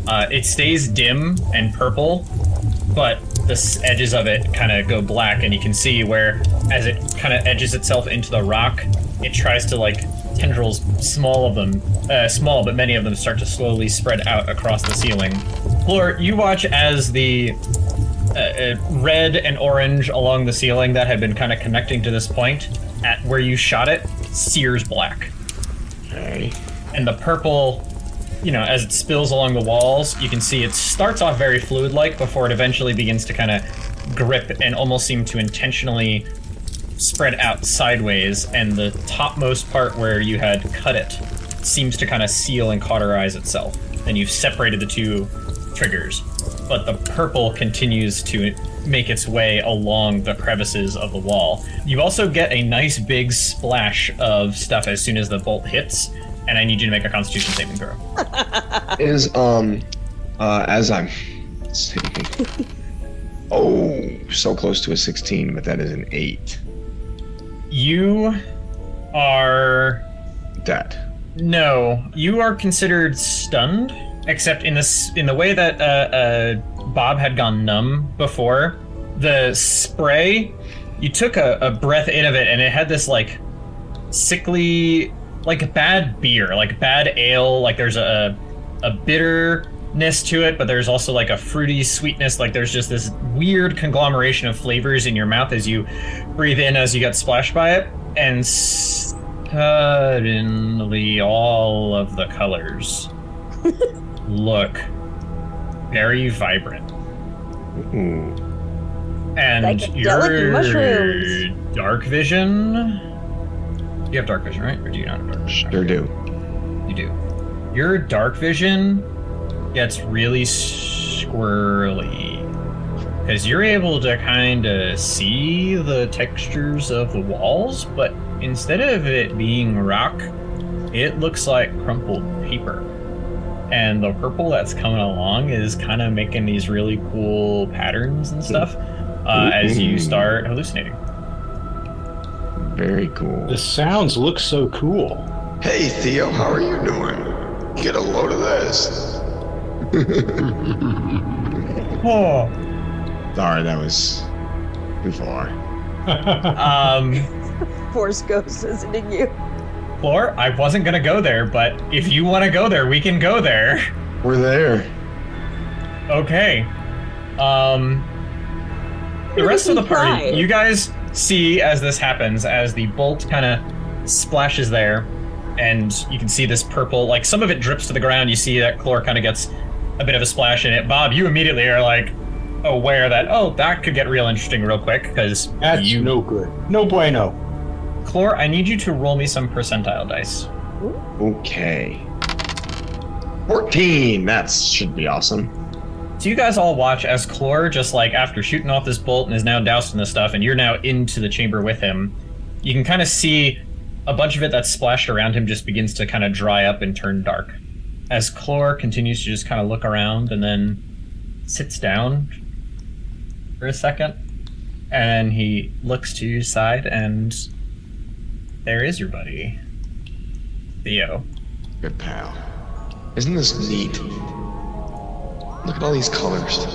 It stays dim and purple, but the edges of it kind of go black, and you can see where, as it kind of edges itself into the rock, it tries to tendrils, small, but many of them start to slowly spread out across the ceiling. Flor, you watch as the red and orange along the ceiling that had been kind of connecting to this point, at where you shot it, sears black. Okay. And the purple, as it spills along the walls, you can see it starts off very fluid-like before it eventually begins to kind of grip and almost seem to intentionally spread out sideways, and the topmost part where you had cut it seems to kind of seal and cauterize itself. And you've separated the two triggers, but the purple continues to make its way along the crevices of the wall. You also get a nice big splash of stuff as soon as the bolt hits, and I need you to make a Constitution saving throw. As I'm saying, so close to a 16, but that is an 8. You are dead. No, you are considered stunned, except in the way that Bob had gone numb before. The spray, you took a breath in of it, and it had this sickly, bad beer, bad ale. There's a bitterness to it, but there's also a fruity sweetness. There's just this weird conglomeration of flavors in your mouth as you breathe in, as you get splashed by it, and suddenly all of the colors look very vibrant. Ooh. And your mushrooms. dark vision. You have dark vision, right? Or do you not have dark vision? Sure do. You do. Your dark vision gets really squirrely, because you're able to kind of see the textures of the walls, but instead of it being rock, it looks like crumpled paper. And the purple that's coming along is kind of making these really cool patterns and stuff as you start hallucinating. Very cool. The sounds look so cool. Hey, Theo, how are you doing? Get a load of this. Oh. Sorry, that was too far. Force ghost visiting you. Chlor, I wasn't gonna go there, but if you want to go there, we can go there. We're there. Okay. The rest of the party, you guys see as this happens, as the bolt kind of splashes there, and you can see this purple, like some of it drips to the ground. You see that Chlor kind of gets a bit of a splash in it. Bob, you immediately are like aware that, oh, that could get real interesting real quick, because that's no good. No bueno. Chlor, I need you to roll me some percentile dice. Okay. 14. That should be awesome. So you guys all watch as Chlor, just like after shooting off this bolt and is now doused in this stuff, and you're now into the chamber with him, you can kind of see a bunch of it that's splashed around him just begins to kind of dry up and turn dark. As Chlor continues to just kind of look around and then sits down for a second, and he looks to your side, and there is your buddy, Theo. Good pal. Isn't this neat? Look at all these colors.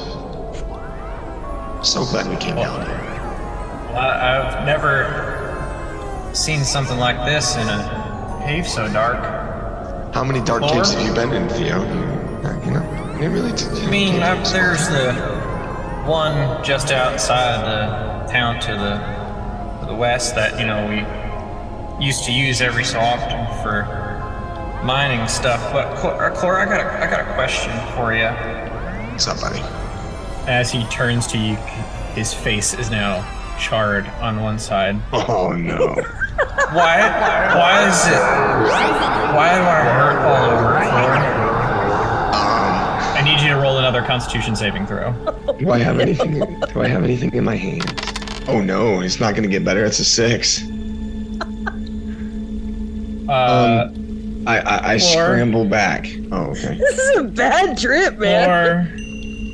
So glad we came down here. I've never seen something like this in a cave so dark. How many dark caves have you been in, Theo? It really I mean, there's the one just outside the town to the west that, we used to use every so often for mining stuff. But Chlor, I got a question for you. What's up, buddy? As he turns to you, his face is now charred on one side. Oh no! Why is it? Why do I hurt all over, Chlor? I need you to roll another Constitution saving throw. Do I have anything? Do I have anything in my hand? Oh no! It's not going to get better. It's a 6. I scramble back. Oh, okay. This is a bad trip, man.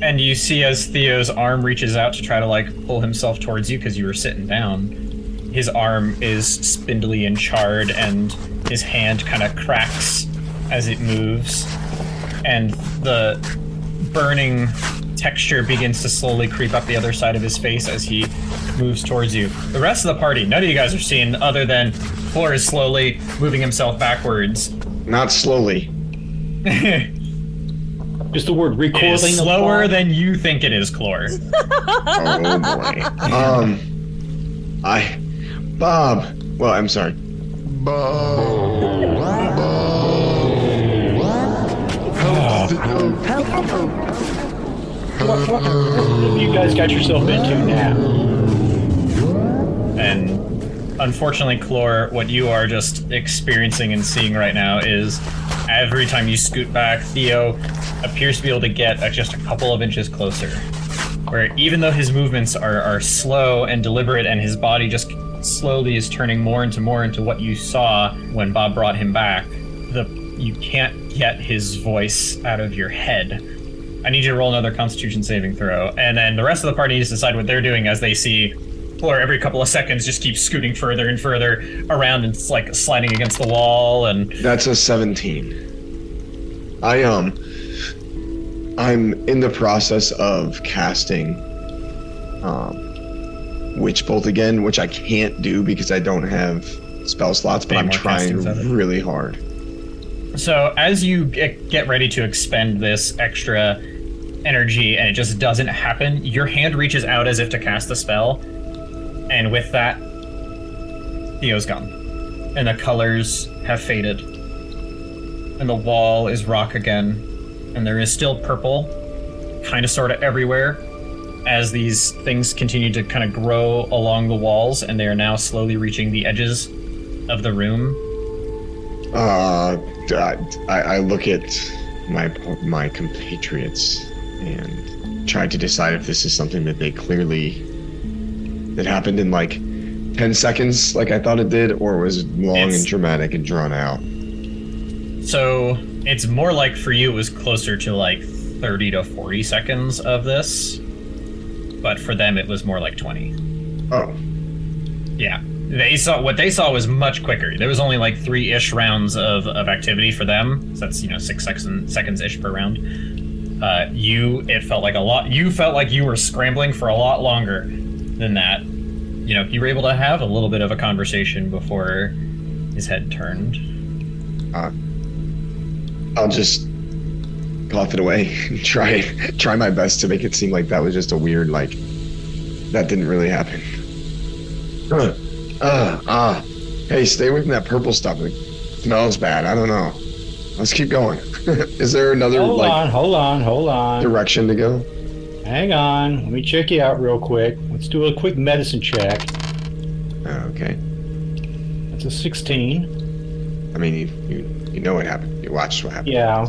And you see as Theo's arm reaches out to try to pull himself towards you because you were sitting down. His arm is spindly and charred, and his hand kind of cracks as it moves, and the burning texture begins to slowly creep up the other side of his face as he moves towards you. The rest of the party, none of you guys are seeing other than Chlor is slowly moving himself backwards. Not slowly. Is the word recoiling slower than you think it is, Chlor? Oh boy. Bob. Well, I'm sorry. What have you guys got yourself into now? And unfortunately, Chlor, what you are just experiencing and seeing right now is every time you scoot back, Theo appears to be able to get just a couple of inches closer. Where even though his movements are slow and deliberate, and his body just slowly is turning more into what you saw when Bob brought him back, you can't get his voice out of your head. I need you to roll another Constitution saving throw, and then the rest of the party needs to decide what they're doing as they see Chlor every couple of seconds just keeps scooting further and further around and it's like sliding against the wall. And that's a 17. I'm in the process of casting Witch Bolt again, which I can't do because I don't have spell slots, but I'm trying really hard. So as you get ready to expend this extra energy and it just doesn't happen, your hand reaches out as if to cast the spell, and with that, Theo's gone. And the colors have faded. And the wall is rock again. And there is still purple, kind of sort of everywhere, as these things continue to kind of grow along the walls, and they are now slowly reaching the edges of the room. I look at my compatriots and try to decide if this is something that that happened in 10 seconds like I thought it did, or was long and dramatic and drawn out. So it's more like for you it was closer to 30 to 40 seconds of this, but for them it was more like 20. Oh. Yeah. What they saw was much quicker. There was only 3-ish rounds of activity for them. So that's 6 seconds-ish per round. It felt like a lot. You felt like you were scrambling for a lot longer than that. You were able to have a little bit of a conversation before his head turned. I'll just cough it away. Try my best to make it seem like that was just a weird, like, that didn't really happen. Hey, stay away from that purple stuff. It smells bad. I don't know. Let's keep going. Is there another Hold on. direction to go? Hang on. Let me check you out real quick. Let's do a quick medicine check. Okay. That's a 16. I mean, you know what happened. You watched what happened. Yeah.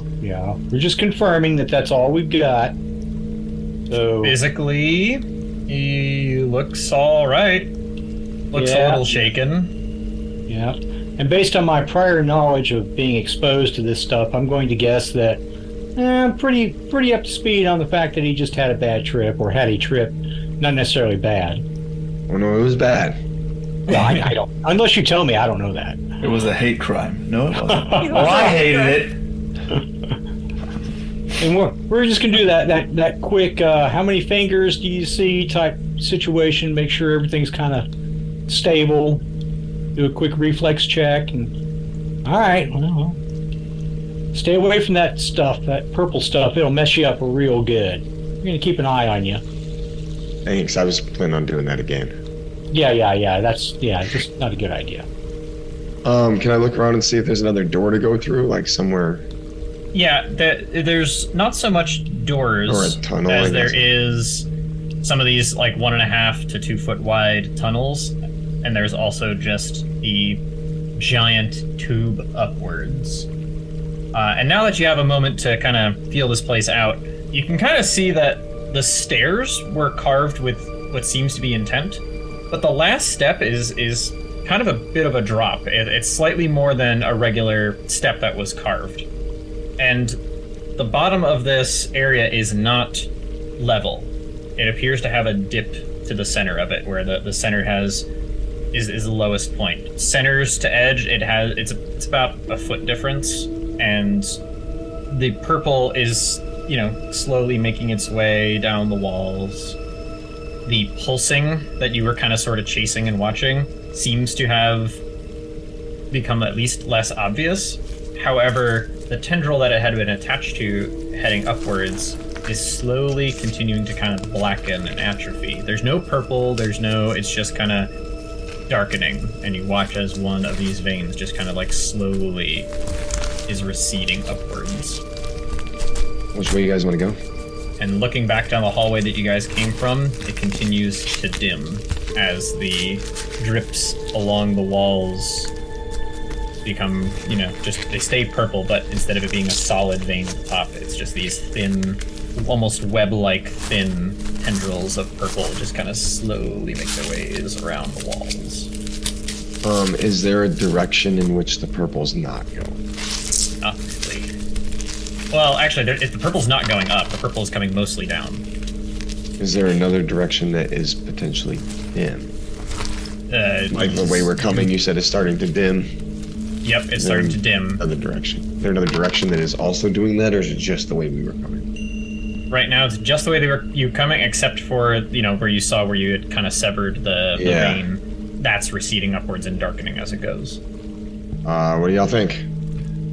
We're just confirming that that's all we've got. So physically, he looks all right. Looks a little shaken. Yeah. And based on my prior knowledge of being exposed to this stuff, I'm going to guess that I'm pretty up to speed on the fact that he just had a bad trip, or had a trip not necessarily bad. Oh no, it was bad. Well, I don't. Unless you tell me, I don't know that. It was a hate crime. No, it wasn't. Well, I hated it. And we're just gonna do that quick. How many fingers do you see? Type situation. Make sure everything's kind of stable. Do a quick reflex check. And all right. Well, stay away from that stuff. That purple stuff. It'll mess you up real good. We're gonna keep an eye on you. Thanks. I was planning on doing that again. Yeah. That's just not a good idea. Can I look around and see if there's another door to go through, like somewhere? Yeah, there's not so much doors or a tunnel, as there is some of these like 1.5 to 2 foot wide tunnels, and there's also just the giant tube upwards. And now that you have a moment to kind of feel this place out, you can kind of see that the stairs were carved with what seems to be intent, but the last step is kind of a bit of a drop. It's slightly more than a regular step that was carved. And the bottom of this area is not level. It appears to have a dip to the center of it, where the center is the lowest point. Centers to edge, it's about a foot difference, and the purple is, slowly making its way down the walls. The pulsing that you were kind of sort of chasing and watching seems to have become at least less obvious. However, the tendril that it had been attached to heading upwards is slowly continuing to kind of blacken and atrophy. There's no purple, it's just kind of darkening, and you watch as one of these veins just kind of like slowly is receding upwards. Which way you guys want to go? And looking back down the hallway that you guys came from, it continues to dim as the drips along the walls become, they stay purple, but instead of it being a solid vein at the top, it's just these thin, almost web-like thin tendrils of purple just kind of slowly make their ways around the walls. Is there a direction in which the purple's not going? Not really. Well, actually, if the purple's not going up, the purple is coming mostly down. Is there another direction that is potentially dim? Like the way we're coming, you said, is starting to dim? Yep, it's starting to dim. Another direction. Is there another direction that is also doing that, or is it just the way we were coming? Right now, it's just the way you were coming, except for, where you had kind of severed the vein. That's receding upwards and darkening as it goes. What do y'all think?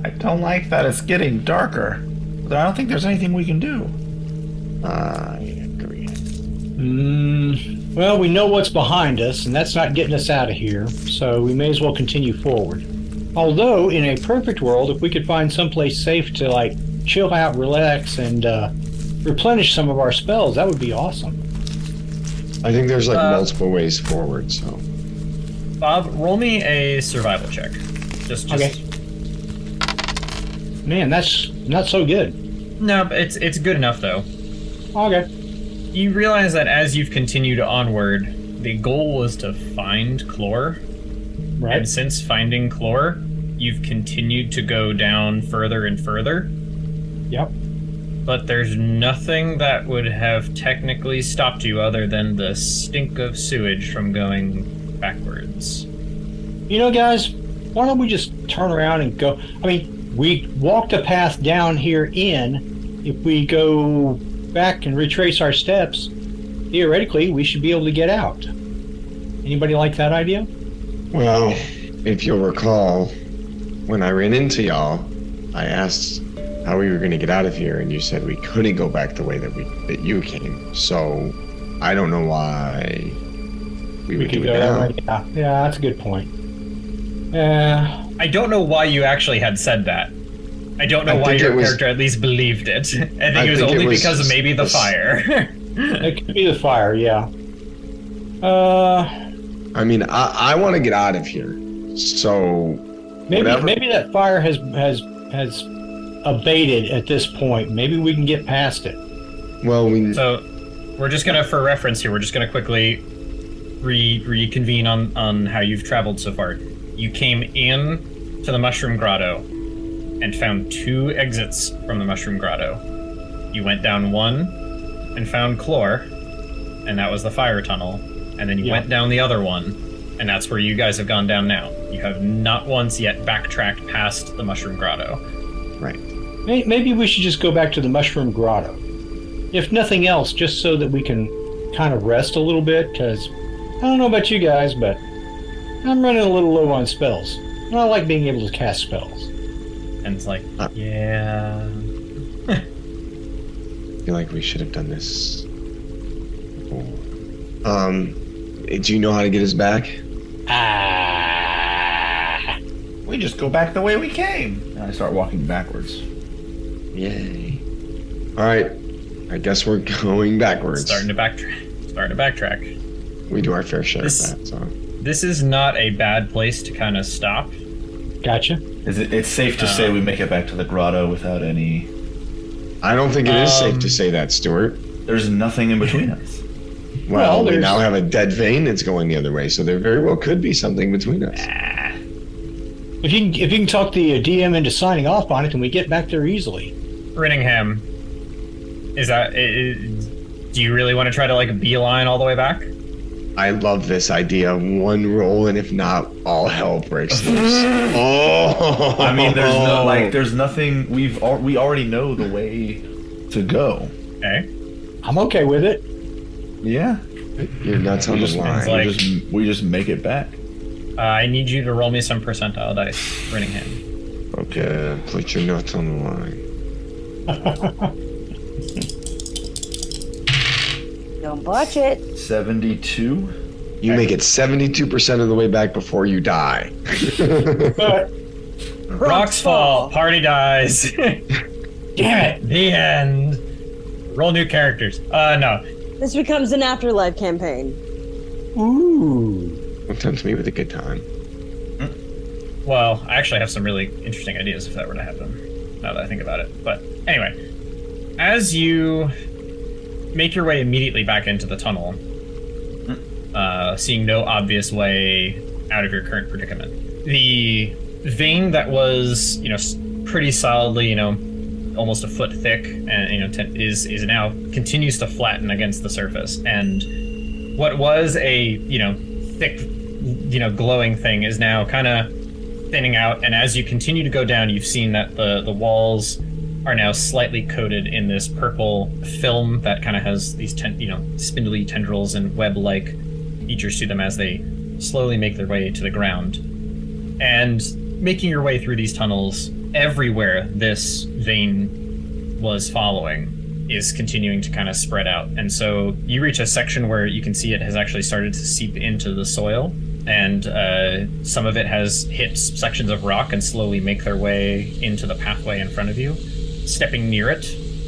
I don't like that it's getting darker, but I don't think there's anything we can do. I agree. Well, we know what's behind us, and that's not getting us out of here, so we may as well continue forward. Although, in a perfect world, if we could find someplace safe to, chill out, relax, and replenish some of our spells, that would be awesome. I think there's, multiple ways forward, so... Bob, roll me a survival check. Just... Okay. Man, that's not so good. No, but it's good enough, though. Okay. You realize that as you've continued onward, the goal was to find Chlor. Right. And since finding Chlor, you've continued to go down further and further. Yep. But there's nothing that would have technically stopped you other than the stink of sewage from going backwards. Guys, why don't we just turn around and go? We walked a path down here in. If we go back and retrace our steps, theoretically, we should be able to get out. Anybody like that idea? Well, if you'll recall, when I ran into y'all, I asked how we were going to get out of here, and you said we couldn't go back the way that you came. So I don't know why we would do it now. Yeah, that's a good point. I don't know why you actually had said that. I don't know why your character at least believed it. I think it was only because of maybe the fire. It could be the fire, yeah. I mean, I want to get out of here. So maybe that fire has abated at this point. Maybe we can get past it. Well, so we're just gonna, for reference here, we're just gonna quickly reconvene on how you've traveled so far. You came in to the Mushroom Grotto and found 2 exits from the Mushroom Grotto. You went down one and found Chlor, and that was the fire tunnel. And then you went down the other one, and that's where you guys have gone down now. You have not once yet backtracked past the Mushroom Grotto. Right. Maybe we should just go back to the Mushroom Grotto. If nothing else, just so that we can kind of rest a little bit, because I don't know about you guys, but I'm running a little low on spells. And I like being able to cast spells. And it's like, yeah. I feel like we should have done this before. Do you know how to get us back? We just go back the way we came. And I start walking backwards. Yay. Alright. I guess we're going backwards. Starting to backtrack. We do our fair share of that, so. This is not a bad place to kind of stop. Gotcha. It's safe to say we make it back to the grotto without any... I don't think it is safe to say that, Stuart. There's nothing in between us. Well, we now have a dead vein that's going the other way, so there very well could be something between us. If you can talk the DM into signing off on it, and we get back there easily. Rittingham, do you really want to try to like beeline all the way back? I love this idea. One roll, and if not, all hell breaks loose. Oh, I mean, there's nothing. We already know the way to go. Okay, I'm okay with it. Yeah, you're nuts on the line. We just make it back. I need you to roll me some percentile dice, Rittingham. Okay, put your nuts on the line. Don't botch it. 72. You make it 72% of the way back before you die. Rocks fall, party dies. Damn it, the end. Roll new characters. No. This becomes an afterlife campaign. Ooh. Don't tempt me with a good time. Well, I actually have some really interesting ideas if that were to happen, now that I think about it. But anyway, as you make your way immediately back into the tunnel, seeing no obvious way out of your current predicament, the vein that was, pretty solidly, almost a foot thick, and is now continues to flatten against the surface, and what was a thick, glowing thing is now kind of thinning out, and as you continue to go down, you've seen that the walls are now slightly coated in this purple film that kind of has these spindly tendrils and web-like features to them as they slowly make their way to the ground. And making your way through these tunnels, everywhere this vein was following is continuing to kind of spread out. And so you reach a section where you can see it has actually started to seep into the soil, and some of it has hit sections of rock and slowly make their way into the pathway in front of you. Stepping near it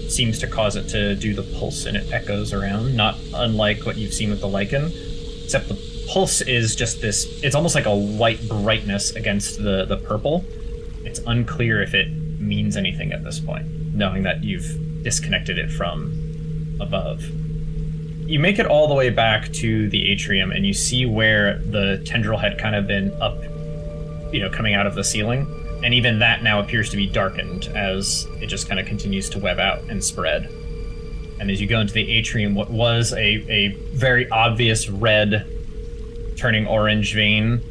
seems to cause it to do the pulse, and it echoes around, not unlike what you've seen with the lichen, except the pulse is just this, it's almost like a white brightness against the purple. It's unclear if it means anything at this point, knowing that you've disconnected it from above. You make it all the way back to the atrium, and you see where the tendril had kind of been up, coming out of the ceiling. And even that now appears to be darkened as it just kind of continues to web out and spread. And as you go into the atrium, what was a very obvious red turning orange vein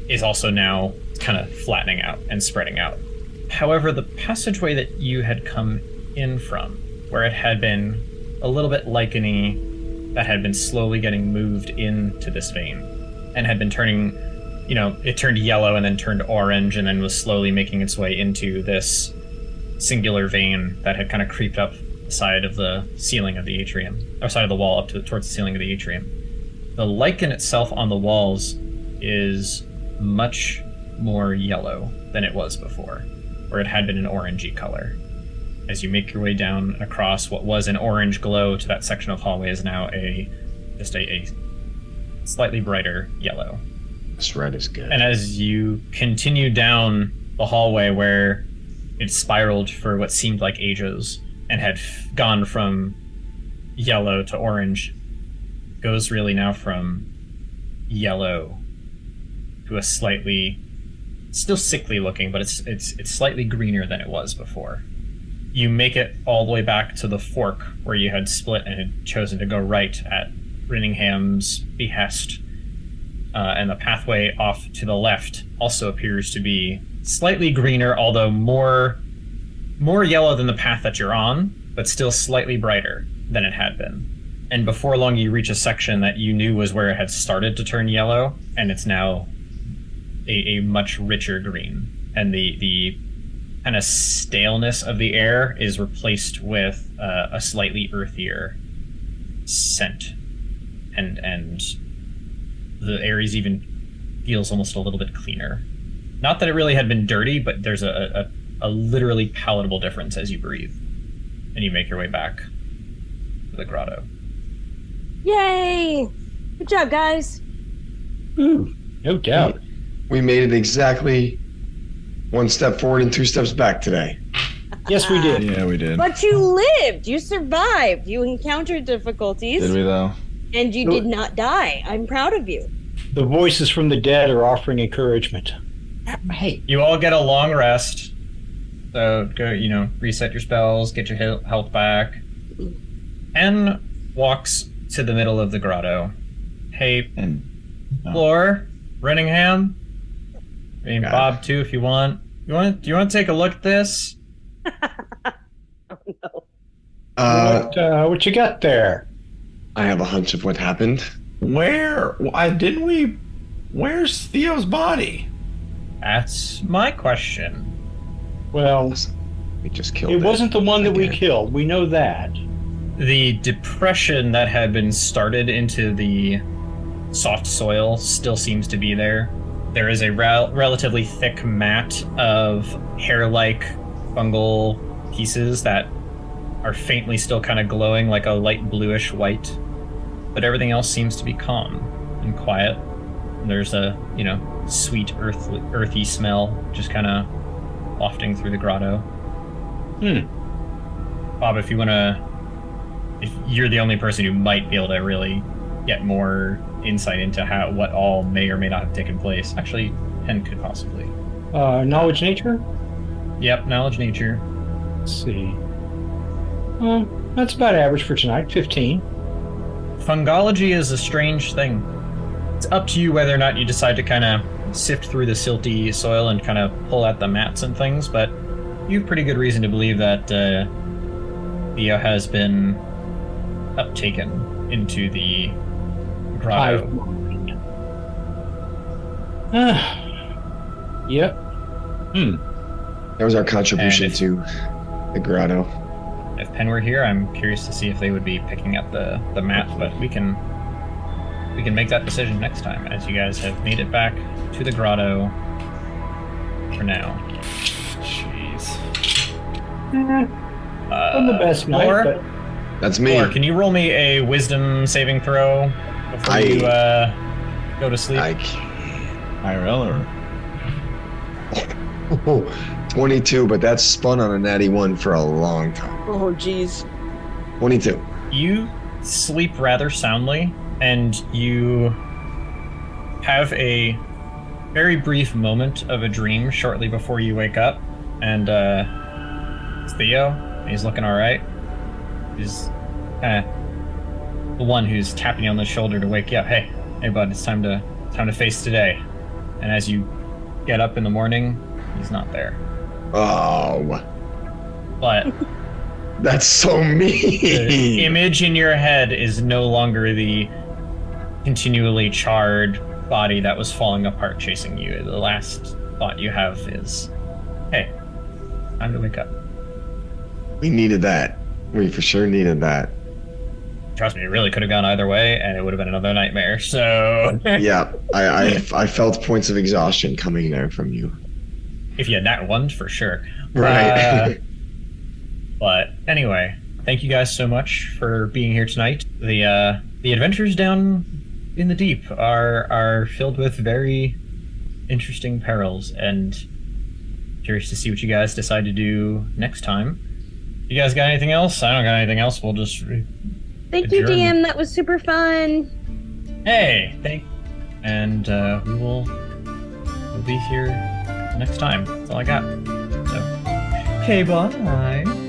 is also now kind of flattening out and spreading out. However, the passageway that you had come in from, where it had been a little bit licheny, that had been slowly getting moved into this vein and had been turning it turned yellow and then turned orange and then was slowly making its way into this singular vein that had kind of creeped up the side of the ceiling of the atrium, or side of the wall up towards the ceiling of the atrium. The lichen itself on the walls is much more yellow than it was before, where it had been an orangey color. As you make your way down and across what was an orange glow to that section of hallway is now just a slightly brighter yellow. This red is good. And as you continue down the hallway where it spiraled for what seemed like ages and had gone from yellow to orange, goes really now from yellow to a slightly, still sickly looking, but it's slightly greener than it was before. You make it all the way back to the fork where you had split and had chosen to go right at Rinningham's behest. And the pathway off to the left also appears to be slightly greener, although more yellow than the path that you're on, but still slightly brighter than it had been. And before long, you reach a section that you knew was where it had started to turn yellow, and it's now a much richer green. And the kind of staleness of the air is replaced with a slightly earthier scent, and the air is even feels almost a little bit cleaner. Not that it really had been dirty, but there's a literally palatable difference as you breathe, and you make your way back to the grotto. Yay! Good job, guys. No doubt. We made it exactly 1 step forward and 2 steps back today. Yes, we did. Yeah, we did. But you lived. You survived. You encountered difficulties. Did we, though? And you did not die. I'm proud of you. The voices from the dead are offering encouragement. Hey. You all get a long rest. So go, reset your spells, get your health back. En walks to the middle of the grotto. Hey, Floor, Renningham, I mean, Bob too, if you want. Do you want to take a look at this? What you got there? I have a hunch of what happened. Where's Theo's body? That's my question. Well, we just killed it. It wasn't the one that we killed. We know that. The depression that had been started into the soft soil still seems to be there. There is a relatively thick mat of hair-like fungal pieces that are faintly still kind of glowing like a light bluish white. But everything else seems to be calm and quiet. And there's a, sweet earthy smell just kind of wafting through the grotto. Bob, if you're the only person who might be able to really get more insight into what all may or may not have taken place. Actually, Pen could possibly. Knowledge nature? Yep, knowledge nature. Let's see. That's about average for tonight, 15. Fungology is a strange thing. It's up to you whether or not you decide to kind of sift through the silty soil and kind of pull out the mats and things, but you have pretty good reason to believe that Theo has been uptaken into the grotto. Yep. That was our contribution to the grotto. If Pen were here, I'm curious to see if they would be picking up the map, but we can make that decision next time, as you guys have made it back to the grotto for now. Jeez. On the best night, but... That's me. Or can you roll me a wisdom saving throw before you go to sleep? I can't. IRL or... 22, but that's spun on a natty 1 for a long time. Oh, jeez. 22. You sleep rather soundly, and you have a very brief moment of a dream shortly before you wake up, and it's Theo. He's looking all right. He's kind of the one who's tapping you on the shoulder to wake you up. Hey, bud, it's time to face today. And as you get up in the morning, he's not there. Oh. But that's so mean. The image in your head is no longer the continually charred, body that was falling apart chasing you. The last thought you have is, hey, time to wake up. We needed that. We for sure needed that. Trust me, it really could have gone either way, and it would have been another nightmare, so... Yeah, I felt points of exhaustion coming there from you. If you had that one, for sure. Right. But anyway, thank you guys so much for being here tonight. The adventures down in the deep are filled with very interesting perils, and curious to see what you guys decide to do next time. You guys got anything else? I don't got anything else. We'll just Thank you, DM. That was super fun. Hey, and we'll be here next time. That's all I got. So, okay, bye.